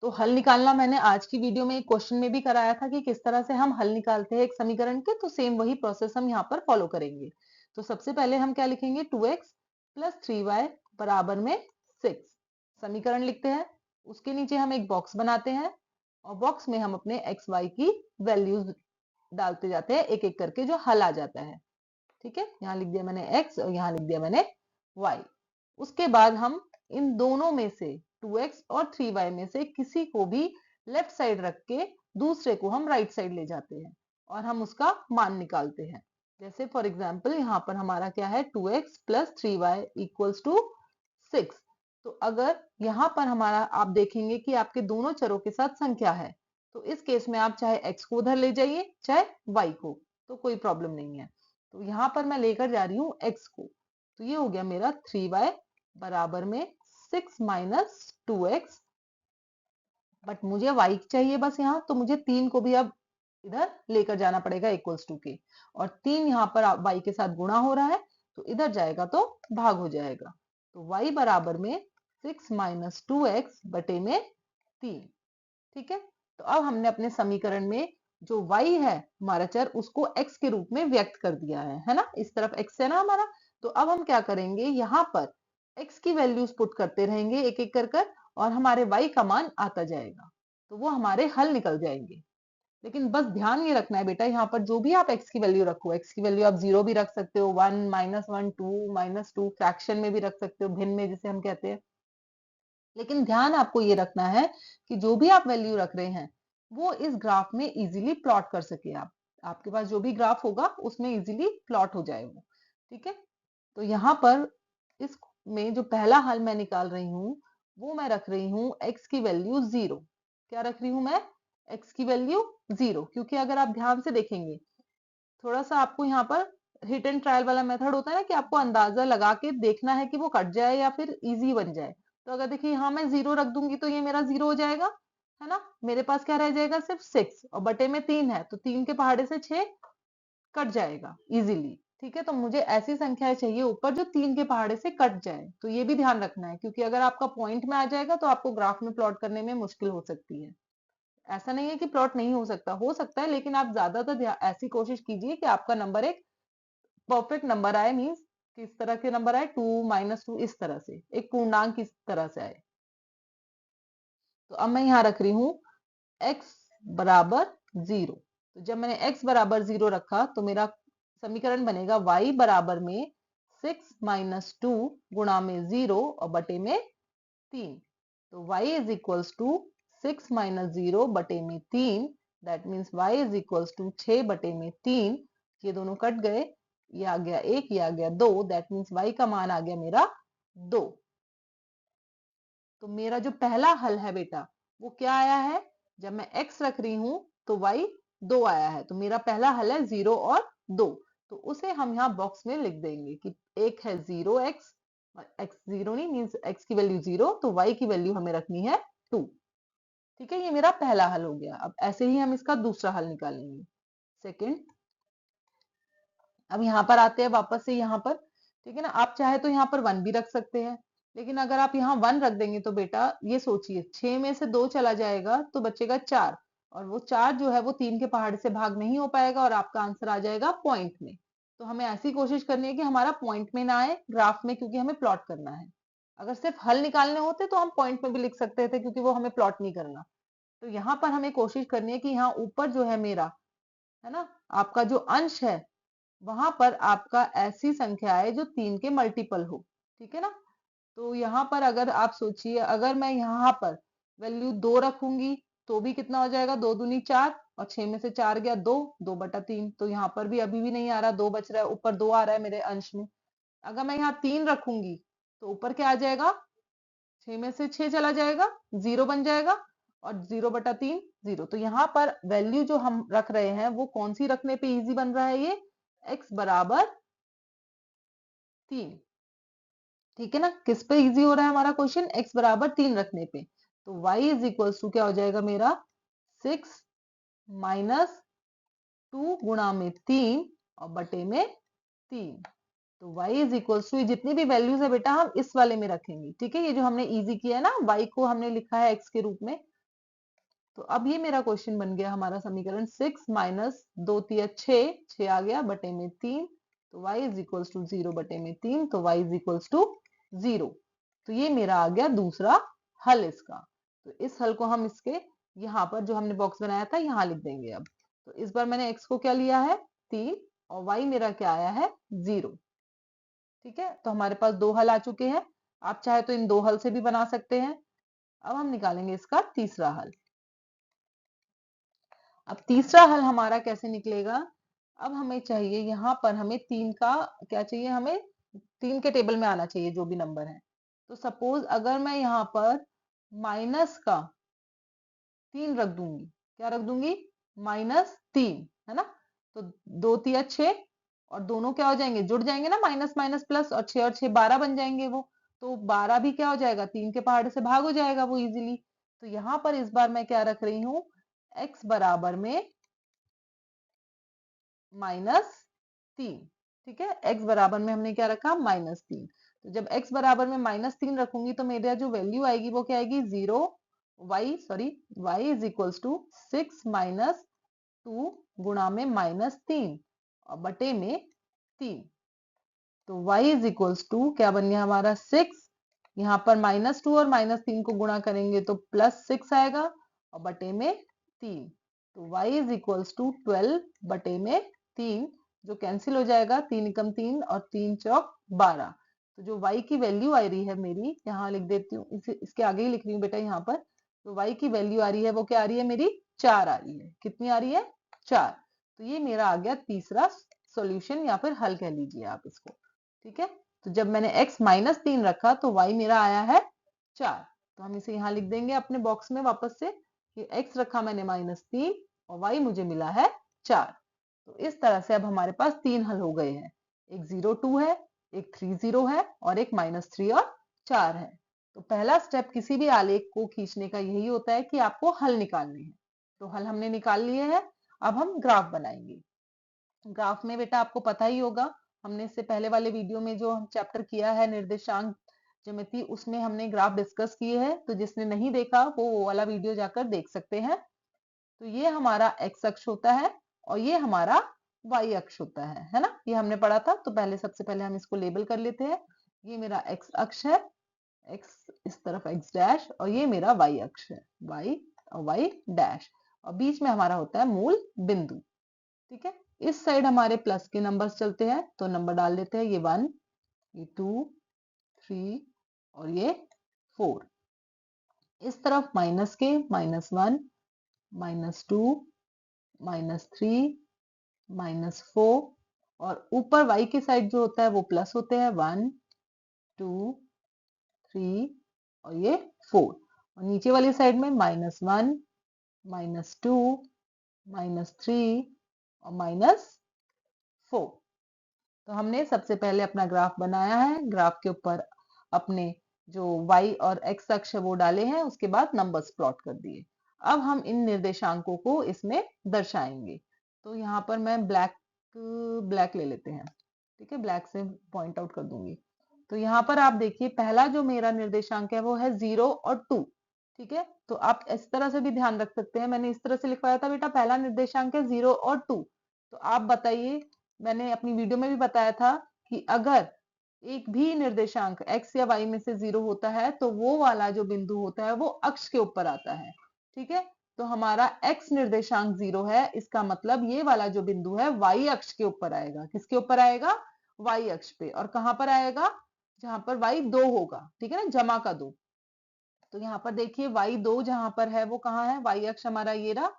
Speaker 1: तो हल निकालना मैंने आज की वीडियो में एक क्वेश्चन में भी कराया था कि किस तरह से हम हल निकालते हैं एक समीकरण के, तो सेम वही प्रोसेस हम यहाँ पर फॉलो करेंगे। तो सबसे पहले हम क्या लिखेंगे, 2x प्लस 3y बराबर में 6 समीकरण लिखते हैं। उसके नीचे हम एक बॉक्स बनाते हैं और बॉक्स में हम अपने एक्स वाई की वैल्यूज डालते जाते हैं एक एक करके, जो हल आ जाता है। ठीक है, यहाँ लिख दिया मैंने x और यहाँ लिख दिया मैंने y। उसके बाद हम इन दोनों में से 2x और 3y में से किसी को भी लेफ्ट साइड रख के दूसरे को हम राइट साइड ले जाते हैं और हम उसका मान निकालते हैं। जैसे फॉर एग्जाम्पल यहाँ पर हमारा क्या है, 2x plus 3y equals to 6। तो अगर यहाँ पर हमारा आप देखेंगे कि आपके दोनों चरों के साथ संख्या है, तो इस केस में आप चाहे x को उधर ले जाइए चाहे y को, तो कोई प्रॉब्लम नहीं है। तो यहाँ पर मैं लेकर जा रही हूँ x को, तो ये हो गया मेरा 3y बराबर में 6 माइनस 2x, बट मुझे y चाहिए बस यहाँ, तो मुझे 3 को भी अब इधर लेकर जाना पड़ेगा इक्वल्स टू के, और 3 यहाँ पर y के साथ गुणा हो रहा है तो इधर जाएगा तो भाग हो जाएगा। तो y बराबर में 6 माइनस 2x बटे में 3। ठीक है, तो अब हमने अपने समीकरण में जो y है हमारा चर, उसको x के रूप में व्यक्त कर दिया है ना, इस तरफ x है ना हमारा। तो अब हम क्या करेंगे, यहाँ पर x की वैल्यूज पुट करते रहेंगे एक एक कर और हमारे y का मान आता जाएगा, तो वो हमारे हल निकल जाएंगे। लेकिन बस ध्यान ये रखना है बेटा, यहाँ पर जो भी आप x की वैल्यू रखो, x की वैल्यू आप 0 भी रख सकते हो, 1 -1 2 -2, फ्रैक्शन में भी रख सकते हो, भिन्न में जिसे हम कहते हैं। लेकिन ध्यान आपको ये रखना है कि जो भी आप वैल्यू रख रहे हैं वो इस ग्राफ में इजीली प्लॉट कर सके आप, आपके पास जो भी ग्राफ होगा उसमें इजीली प्लॉट हो जाए वो। ठीक है, तो यहाँ पर इस में जो पहला हल मैं निकाल रही हूँ वो मैं रख रही हूँ x की वैल्यू 0। क्या रख रही हूँ मैं, x की वैल्यू 0, क्योंकि अगर आप ध्यान से देखेंगे, थोड़ा सा आपको यहाँ पर हिट एंड ट्रायल वाला मेथड होता है ना, कि आपको अंदाजा लगा के देखना है कि वो कट जाए या फिर इजी बन जाए। तो अगर देखिए यहाँ मैं 0 रख दूंगी तो ये मेरा 0 हो जाएगा, है ना, मेरे पास क्या रह जाएगा, सिर्फ 6, और बटे में 3 है तो 3 के पहाड़े से 6 कट जाएगा इजीली। ठीक है, तो मुझे ऐसी संख्याएं चाहिए ऊपर जो 3 के पहाड़े से कट जाए, तो ये भी ध्यान रखना है, क्योंकि अगर आपका पॉइंट में आ जाएगा तो आपको ग्राफ में प्लॉट करने में मुश्किल हो सकती है। ऐसा नहीं है कि प्लॉट नहीं हो सकता है, लेकिन आप ज्यादातर ऐसी कोशिश कीजिए कि आपका नंबर एक परफेक्ट नंबर आए, मीन्स किस तरह के नंबर आए, 2 -2, इस तरह से एक पूर्णांक किस तरह से आए। तो अब मैं यहाँ रख रही हूँ x बराबर 0। तो जब मैंने x बराबर 0 रखा तो मेरा समीकरण बनेगा y बराबर में 6 माइनस 2 गुणा में 0 और बटे में 3। तो y is equals to 6 minus 0 बटे में 3, that means y is equals to 6 बटे में 3। ये दोनों कट गए, ये आ गया 1, ये आ गया 2, दैट मीन्स y का मान आ गया मेरा 2। तो मेरा जो पहला हल है बेटा वो क्या आया है, जब मैं x रख रही हूं तो y 2 आया है, तो मेरा पहला हल है 0 और 2। तो उसे हम यहाँ बॉक्स में लिख देंगे कि एक है 0x, x 0 नहीं मीन्स x की वैल्यू 0, तो y की वैल्यू हमें रखनी है 2। ठीक है, ये मेरा पहला हल हो गया। अब ऐसे ही हम इसका दूसरा हल निकालेंगे, सेकंड। अब यहाँ पर आते हैं वापस से यहाँ पर, ठीक है ना, आप चाहे तो यहाँ पर 1 भी रख सकते हैं, लेकिन अगर आप यहाँ 1 रख देंगे तो बेटा ये सोचिए 6 में से 2 चला जाएगा तो बचेगा 4, और वो 4 जो है वो 3 के पहाड़ से भाग नहीं हो पाएगा और आपका आंसर आ जाएगा पॉइंट में। तो हमें ऐसी कोशिश करनी है कि हमारा पॉइंट में ना आए ग्राफ में, क्योंकि हमें प्लॉट करना है। अगर सिर्फ हल निकालने होते तो हम पॉइंट में भी लिख सकते थे, क्योंकि वो हमें प्लॉट नहीं करना। तो यहाँ पर हमें कोशिश करनी है कि यहाँ ऊपर जो है मेरा, है ना, आपका जो अंश है वहां पर आपका ऐसी संख्या है जो 3 के मल्टीपल हो। ठीक है ना, तो यहाँ पर अगर आप सोचिए, अगर मैं यहाँ पर वैल्यू 2 रखूंगी तो भी कितना हो जाएगा, 2 दूनी 4, और 6 में से 4 गया 2, 2/3। तो यहाँ पर भी अभी भी नहीं आ रहा, 2 बच रहा है, ऊपर 2 आ रहा है मेरे अंश में। अगर मैं यहाँ 3 रखूंगी तो ऊपर क्या आ जाएगा, 6 में से 6 चला जाएगा, 0 बन जाएगा, और 0/3 0। तो यहाँ पर वैल्यू जो हम रख रहे हैं वो कौन सी रखने पे इजी बन रहा है, ये x बराबर 3। ठीक है ना, किस पे इजी हो रहा है हमारा क्वेश्चन, x बराबर 3 रखने पे। तो y इज इक्वल टू क्या हो जाएगा मेरा, 6 माइनस 2 गुणा में 3 और बटे में 3। तो y इज इक्वल टू, जितनी भी वैल्यूज है बेटा हम इस वाले में रखेंगे। ठीक है, ये जो हमने इजी किया है ना, y को हमने लिखा है x के रूप में। तो अब ये मेरा क्वेश्चन बन गया हमारा समीकरण, 6 माइनस 2 तिया 6 आ गया बटे में 3। तो y इज इक्वल टू 0 बटे में 3, तो y इज इक्वल टू 0। तो ये मेरा आ गया दूसरा हल इसका। तो इस हल को हम इसके यहाँ पर जो हमने बॉक्स बनाया था यहाँ लिख देंगे अब। तो इस बार मैंने x को क्या लिया है 3, और y मेरा क्या आया है 0। ठीक है, तो हमारे पास 2 हल आ चुके हैं। आप चाहे तो इन 2 हल से भी बना सकते हैं। अब हम निकालेंगे इसका तीसरा हल। अब तीसरा हल हमारा कैसे निकलेगा, अब हमें चाहिए यहाँ पर, हमें 3 का क्या चाहिए, हमें 3 के टेबल में आना चाहिए जो भी नंबर है। तो सपोज अगर मैं यहाँ पर माइनस का 3 रख दूंगी, क्या रख दूंगी, -3, है ना। तो 2 तिया 6 और दोनों क्या हो जाएंगे, जुड़ जाएंगे ना, माइनस माइनस प्लस, और 6 और 6 12 बन जाएंगे वो। तो 12 भी क्या हो जाएगा, 3 के पहाड़ से भाग हो जाएगा वो इजीली। तो यहाँ पर इस बार मैं क्या रख रही हूँ, x बराबर में -3। ठीक है, x बराबर में हमने क्या रखा, -3। तो जब x बराबर में -3 रखूंगी तो मेरा जो वैल्यू आएगी वो क्या आएगी, 0 y is equals to 6 minus 2 गुणा में -3 और बटे में 3। तो y इज इक्वल्स टू क्या बन गया हमारा 6, यहाँ पर -2 और -3 को गुणा करेंगे तो +6 आएगा और बटे में 3। तो y इज इक्वल्स टू 12 बटे में 3, जो कैंसिल हो जाएगा, 3 एकम 3 और 3 चौक 12। तो जो y की वैल्यू आ रही है मेरी, यहाँ लिख देती हूँ, इसे इसके आगे ही लिख रही हूँ बेटा यहाँ पर। तो y की वैल्यू आ रही है वो क्या आ रही है मेरी, 4 आ रही है। कितनी आ रही है, 4। तो ये मेरा आ गया तीसरा सॉल्यूशन या फिर हल कह लीजिए आप इसको। ठीक है, तो जब मैंने x -3 रखा तो y मेरा आया है 4। तो हम इसे यहाँ लिख देंगे अपने बॉक्स में वापस से कि x रखा मैंने -3 और y मुझे मिला है 4। तो इस तरह से अब हमारे पास 3 हल हो गए हैं, एक 0 2 है, एक 3 0 है और एक -3 और 4 है। तो पहला स्टेप किसी भी आलेख को खींचने का यही होता है कि आपको हल निकालने हैं। तो हल हमने निकाल लिए हैं, अब हम ग्राफ बनाएंगे। ग्राफ में बेटा आपको पता ही होगा, हमने इससे पहले वाले वीडियो में जो हम चैप्टर किया है निर्देशांक ज्यामिति, उसमें हमने ग्राफ डिस्कस किए हैं। तो जिसने नहीं देखा वो वाला वीडियो जाकर देख सकते हैं। तो ये हमारा एक्स अक्ष होता है और ये हमारा वाई अक्ष होता है ना, ये हमने पढ़ा था। तो पहले सबसे पहले हम इसको लेबल कर लेते हैं। ये मेरा एक्स अक्ष है, एक्स इस तरफ एक्स डैश, और ये मेरा वाई अक्ष है, वाई और वाई डैश, और बीच में हमारा होता है मूल बिंदु। ठीक है, इस साइड हमारे प्लस के नंबर्स चलते हैं, तो नंबर डाल देते हैं, ये 1, ये 2, 3 और ये 4। इस तरफ माइनस के, -1, -2, -3, -4, और ऊपर y की साइड जो होता है वो प्लस होते हैं, 1, 2, 3 और ये 4। और नीचे वाली साइड में -1, -2, -3 और -4। तो हमने सबसे पहले अपना ग्राफ बनाया है, ग्राफ के ऊपर अपने जो y और x अक्ष है वो डाले हैं, उसके बाद नंबर्स प्लॉट कर दिए। अब हम इन निर्देशांकों को इसमें दर्शाएंगे। तो यहाँ पर मैं ब्लैक ले लेते हैं। ठीक है, ब्लैक से पॉइंट आउट कर दूंगी। तो यहाँ पर आप देखिए, पहला जो मेरा निर्देशांक है वो है 0 और 2। ठीक है, तो आप इस तरह से भी ध्यान रख सकते हैं, मैंने इस तरह से लिखवाया था बेटा, पहला निर्देशांक है 0 और 2। तो आप बताइए, मैंने अपनी वीडियो में भी बताया था कि अगर एक भी निर्देशांक x या y में से 0 होता है तो वो वाला जो बिंदु होता है वो अक्ष के ऊपर आता है। ठीक है, तो हमारा x निर्देशांक 0 है, इसका मतलब ये वाला जो बिंदु है y अक्ष के ऊपर आएगा। किसके ऊपर आएगा, y अक्ष पे। और कहां पर आएगा, जहां पर y 2 होगा। ठीक है ना, जमा का 2। तो यहाँ पर देखिए y 2 जहां पर है वो कहाँ है, y अक्ष हमारा ये रहा,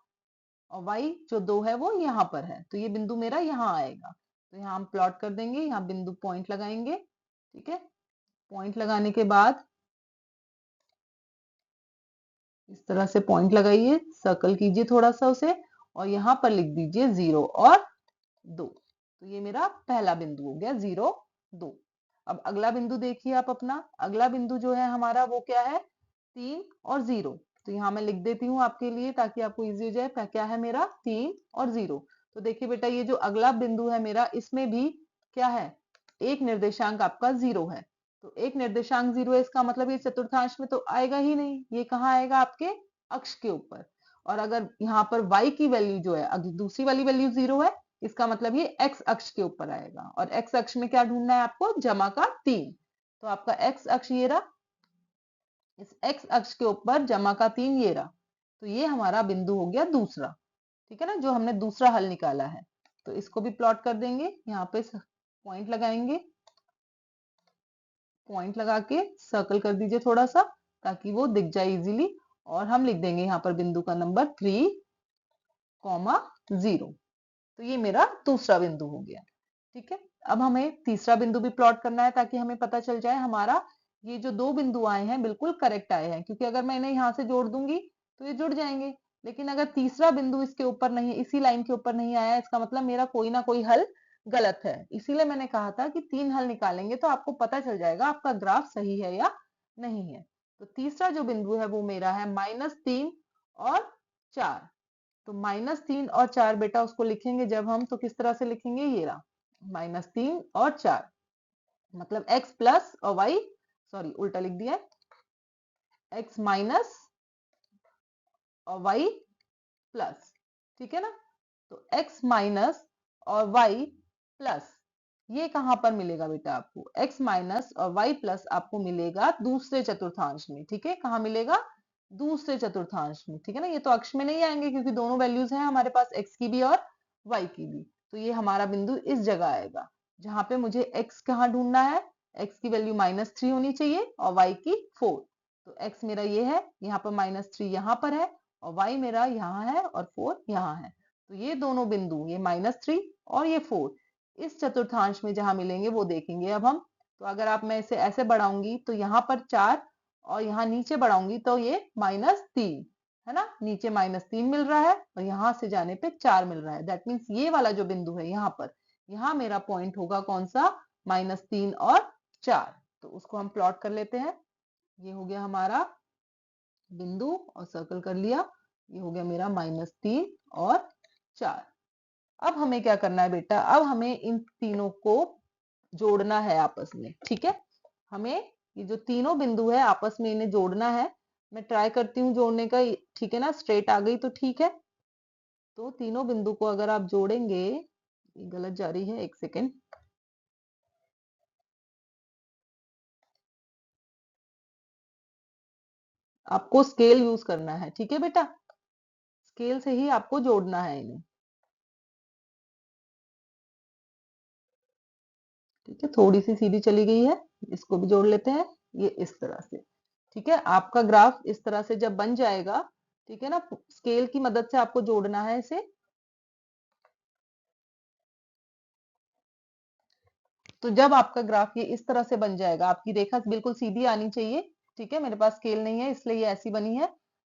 Speaker 1: और y जो 2 है वो यहाँ पर है। तो ये बिंदु मेरा यहाँ आएगा। तो यहाँ हम प्लॉट कर देंगे, यहाँ बिंदु पॉइंट लगाएंगे। ठीक है, पॉइंट लगाने के बाद इस तरह से पॉइंट लगाइए, सर्कल कीजिए थोड़ा सा उसे, और यहाँ पर लिख दीजिए 0 और 2। तो ये मेरा पहला बिंदु हो गया, 0 2। अब अगला बिंदु देखिए आप अपना, अगला बिंदु जो है हमारा वो क्या है, 3 और 0। तो यहाँ मैं लिख देती हूँ आपके लिए ताकि आपको इजी हो जाए। क्या है मेरा, 3 और 0। तो देखिए बेटा, ये जो अगला बिंदु है मेरा, इसमें भी क्या है, एक निर्देशांक आपका 0 है। तो एक निर्देशांक 0 है, इसका मतलब ये चतुर्थांश में तो आएगा ही नहीं, ये कहाँ आएगा, आपके अक्ष के ऊपर। और अगर यहाँ पर y की वैल्यू जो है, अगर दूसरी वाली वैल्यू 0 है, इसका मतलब ये x अक्ष के ऊपर आएगा। और x अक्ष में क्या ढूंढना है आपको, जमा का 3। तो आपका x अक्ष ये रहा, इस x अक्ष के ऊपर जमा का 3 ये रहा। तो ये हमारा बिंदु हो गया दूसरा। ठीक है ना, जो हमने दूसरा हल निकाला है। तो इसको भी प्लॉट कर देंगे, यहाँ पे पॉइंट लगाएंगे, पॉइंट लगा के सर्कल कर दीजिए थोड़ा सा ताकि वो दिख जाए इजीली। और हम लिख देंगे यहाँ पर बिंदु का नंबर 3, 0। तो ये मेरा दूसरा बिंदु हो गया। ठीक है, अब हमें तीसरा बिंदु भी प्लॉट करना है ताकि हमें पता चल जाए हमारा ये जो दो बिंदु आए हैं बिल्कुल करेक्ट आए हैं, क्योंकि अगर मैं इन्हें यहाँ से जोड़ दूंगी तो ये जुड़ जाएंगे। लेकिन अगर तीसरा बिंदु इसके ऊपर नहीं, इसी लाइन के ऊपर नहीं आया, इसका मतलब मेरा कोई ना कोई हल गलत है। इसीलिए मैंने कहा था कि 3 हल निकालेंगे तो आपको पता चल जाएगा आपका ग्राफ सही है या नहीं है। तो तीसरा जो बिंदु है वो मेरा है -3 और 4। तो -3 और 4 बेटा उसको लिखेंगे जब हम, तो किस तरह से लिखेंगे, ये रहा -3 और 4, मतलब x प्लस और y, सॉरी उल्टा लिख दिया, x माइनस और y प्लस, ठीक है ना। तो x माइनस और y प्लस, ये कहां पर मिलेगा बेटा आपको, x माइनस और y प्लस आपको मिलेगा दूसरे चतुर्थांश में, ठीक है। कहां मिलेगा, दूसरे चतुर्थांश में, ठीक है ना। ये तो अक्ष में नहीं आएंगे क्योंकि दोनों वैल्यूज हैं हमारे पास, x की भी और y की भी। तो ये हमारा बिंदु इस जगह आएगा जहां पे मुझे x कहाँ ढूंढना है, x की वैल्यू -3 होनी चाहिए और y की 4। तो x मेरा ये है, यहाँ पर -3 यहाँ पर है और y मेरा यहाँ है और 4 यहाँ है। तो ये दोनों बिंदु, ये -3 और ये 4, इस चतुर्थांश में जहां मिलेंगे वो देखेंगे अब हम। तो अगर आप, मैं इसे ऐसे बढ़ाऊंगी तो यहाँ पर 4 और यहाँ नीचे बढ़ाऊंगी तो ये -3 है ना, नीचे -3 मिल रहा है और यहाँ से जाने पे 4 मिल रहा है। दैट मीन्स ये वाला जो बिंदु है यहाँ पर, यहाँ मेरा पॉइंट होगा कौन सा, -3 और 4। तो उसको हम प्लॉट कर लेते हैं। ये हो गया हमारा बिंदु और सर्कल कर लिया, ये हो गया मेरा -3 और 4। अब हमें क्या करना है बेटा, अब हमें इन तीनों को जोड़ना है आपस में, ठीक है। हमें ये जो तीनों बिंदु है आपस में इन्हें जोड़ना है। मैं ट्राई करती हूँ जोड़ने का, ठीक है ना, स्ट्रेट आ गई तो ठीक है। तो तीनों बिंदु को अगर आप जोड़ेंगे, ये गलत जा रही है, एक सेकेंड, आपको स्केल यूज करना है, ठीक है बेटा, स्केल से ही आपको जोड़ना है इन्हें, ठीक है। थोड़ी सी सीधी चली गई है, इसको भी जोड़ लेते हैं, ये इस तरह से, ठीक है। आपका ग्राफ इस तरह से जब बन जाएगा, ठीक है ना, स्केल की मदद से आपको जोड़ना है इसे। तो जब आपका ग्राफ ये इस तरह से बन जाएगा, आपकी रेखा बिल्कुल सीधी आनी चाहिए, ठीक है। मेरे पास स्केल नहीं है इसलिए ये ऐसी बनी है,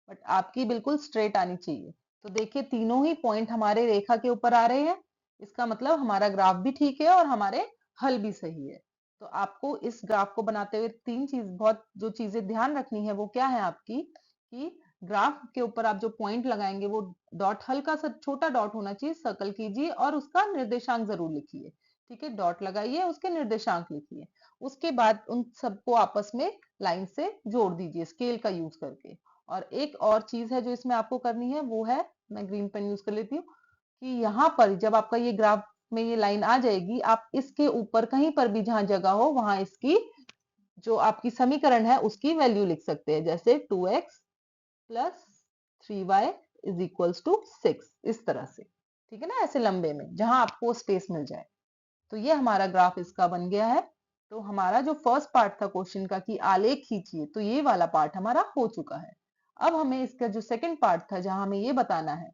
Speaker 1: बट आपकी बिल्कुल स्ट्रेट आनी चाहिए। तो देखिए तीनों ही पॉइंट हमारे रेखा के ऊपर आ रहे हैं, इसका मतलब हमारा ग्राफ भी ठीक है और हमारे हल भी सही है। तो आपको इस ग्राफ को बनाते हुए तीन चीज, बहुत जो चीजें ध्यान रखनी है वो क्या है आपकी, कि ग्राफ के ऊपर आप जो पॉइंट लगाएंगे वो डॉट, हल्का सा छोटा डॉट होना चाहिए, सर्कल कीजिए और उसका निर्देशांक जरूर लिखिए, ठीक है। डॉट लगाइए, उसके निर्देशांक लिखिए, उसके बाद उन सबको आपस में लाइन से जोड़ दीजिए स्केल का यूज करके। और एक और चीज है जो इसमें आपको करनी है, वो है, मैं ग्रीन पेन यूज कर लेती हूँ, कि यहाँ पर जब आपका ये ग्राफ में ये लाइन आ जाएगी, आप इसके ऊपर कहीं पर भी जहां जगह हो वहां इसकी जो आपकी समीकरण है उसकी वैल्यू लिख सकते हैं, जैसे 2x plus 3y is equals to 6, इस तरह से, ठीक है ना, ऐसे लंबे में जहां आपको स्पेस मिल जाए। तो ये हमारा ग्राफ इसका बन गया है। तो हमारा जो फर्स्ट पार्ट था क्वेश्चन का कि आलेख खींचिए, तो ये वाला पार्ट हमारा हो चुका है। अब हमें इसका जो सेकंड पार्ट था जहां हमें ये बताना है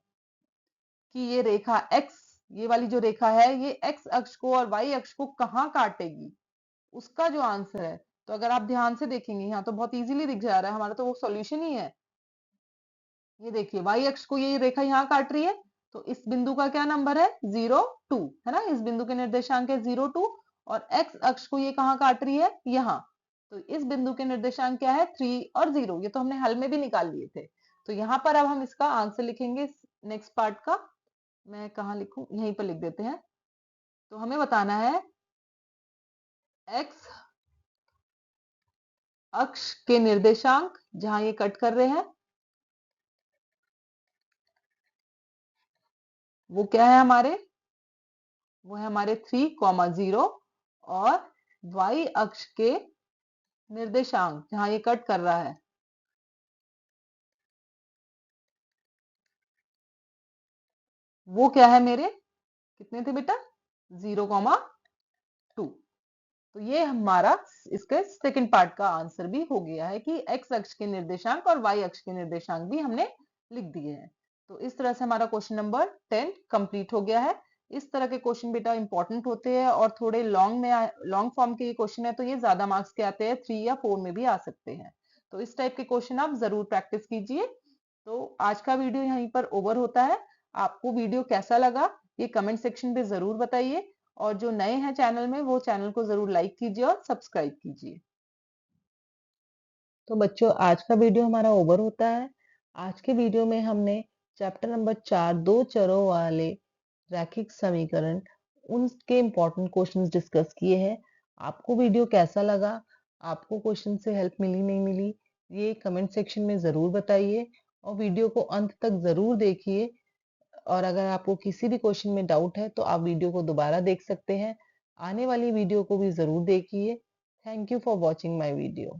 Speaker 1: कि ये रेखा x, ये वाली जो रेखा है ये x अक्ष को और y अक्ष को कहाँ काटेगी, उसका जो आंसर है। तो अगर आप ध्यान से देखेंगे यहाँ तो बहुत इजीली दिख जा रहा है, हमारा तो वो सॉल्यूशन ही है। ये देखिए y अक्ष को ये रेखा यहाँ काट रही है, तो इस बिंदु का क्या नंबर है, 0 2, है ना, इस बिंदु के निर्देशांक है 0 2। और x अक्ष को ये कहाँ काट रही है, यहाँ, तो इस बिंदु के निर्देशांक क्या है, 3 और 0। ये तो हमने हल में भी निकाल लिए थे। तो यहाँ पर अब हम इसका आंसर लिखेंगे नेक्स्ट पार्ट का। मैं कहाँ लिखूं, यहीं पर लिख देते हैं। तो हमें बताना है x अक्ष के निर्देशांक जहां ये कट कर रहे हैं वो क्या है हमारे, वो है हमारे 3, 0। और y अक्ष के निर्देशांक जहां ये कट कर रहा है वो क्या है मेरे, कितने थे बेटा, 0, 2। तो ये हमारा इसके सेकंड पार्ट का आंसर भी हो गया है कि x अक्ष के निर्देशांक और y अक्ष के निर्देशांक भी हमने लिख दिए हैं। तो इस तरह से हमारा क्वेश्चन नंबर 10 कंप्लीट हो गया है। इस तरह के क्वेश्चन बेटा इंपॉर्टेंट होते हैं और थोड़े लॉन्ग फॉर्म के ये क्वेश्चन है तो ये ज्यादा मार्क्स के आते हैं, 3 या 4 में भी आ सकते हैं। तो इस टाइप के क्वेश्चन आप जरूर प्रैक्टिस कीजिए। तो आज का वीडियो यहीं पर ओवर होता है। आपको वीडियो कैसा लगा ये कमेंट सेक्शन में जरूर बताइए, और जो नए हैं चैनल में वो चैनल को जरूर लाइक कीजिए और सब्सक्राइब कीजिए। तो बच्चों आज का वीडियो हमारा ओवर होता है। आज के वीडियो में हमने चैप्टर नंबर 4 दो चरों वाले रैखिक समीकरण उनके इम्पोर्टेंट क्वेश्चंस डिस्कस किए हैं। आपको वीडियो कैसा लगा, आपको क्वेश्चन से हेल्प मिली नहीं मिली, ये कमेंट सेक्शन में ज़रूर बताइए और वीडियो को अंत तक ज़रूर देखिए। और अगर आपको किसी भी क्वेश्चन में डाउट है तो आप वीडियो को दोबारा देख सकते हैं। आने वाली वीडियो को भी ज़रूर देखिए। Thank you for watching my video.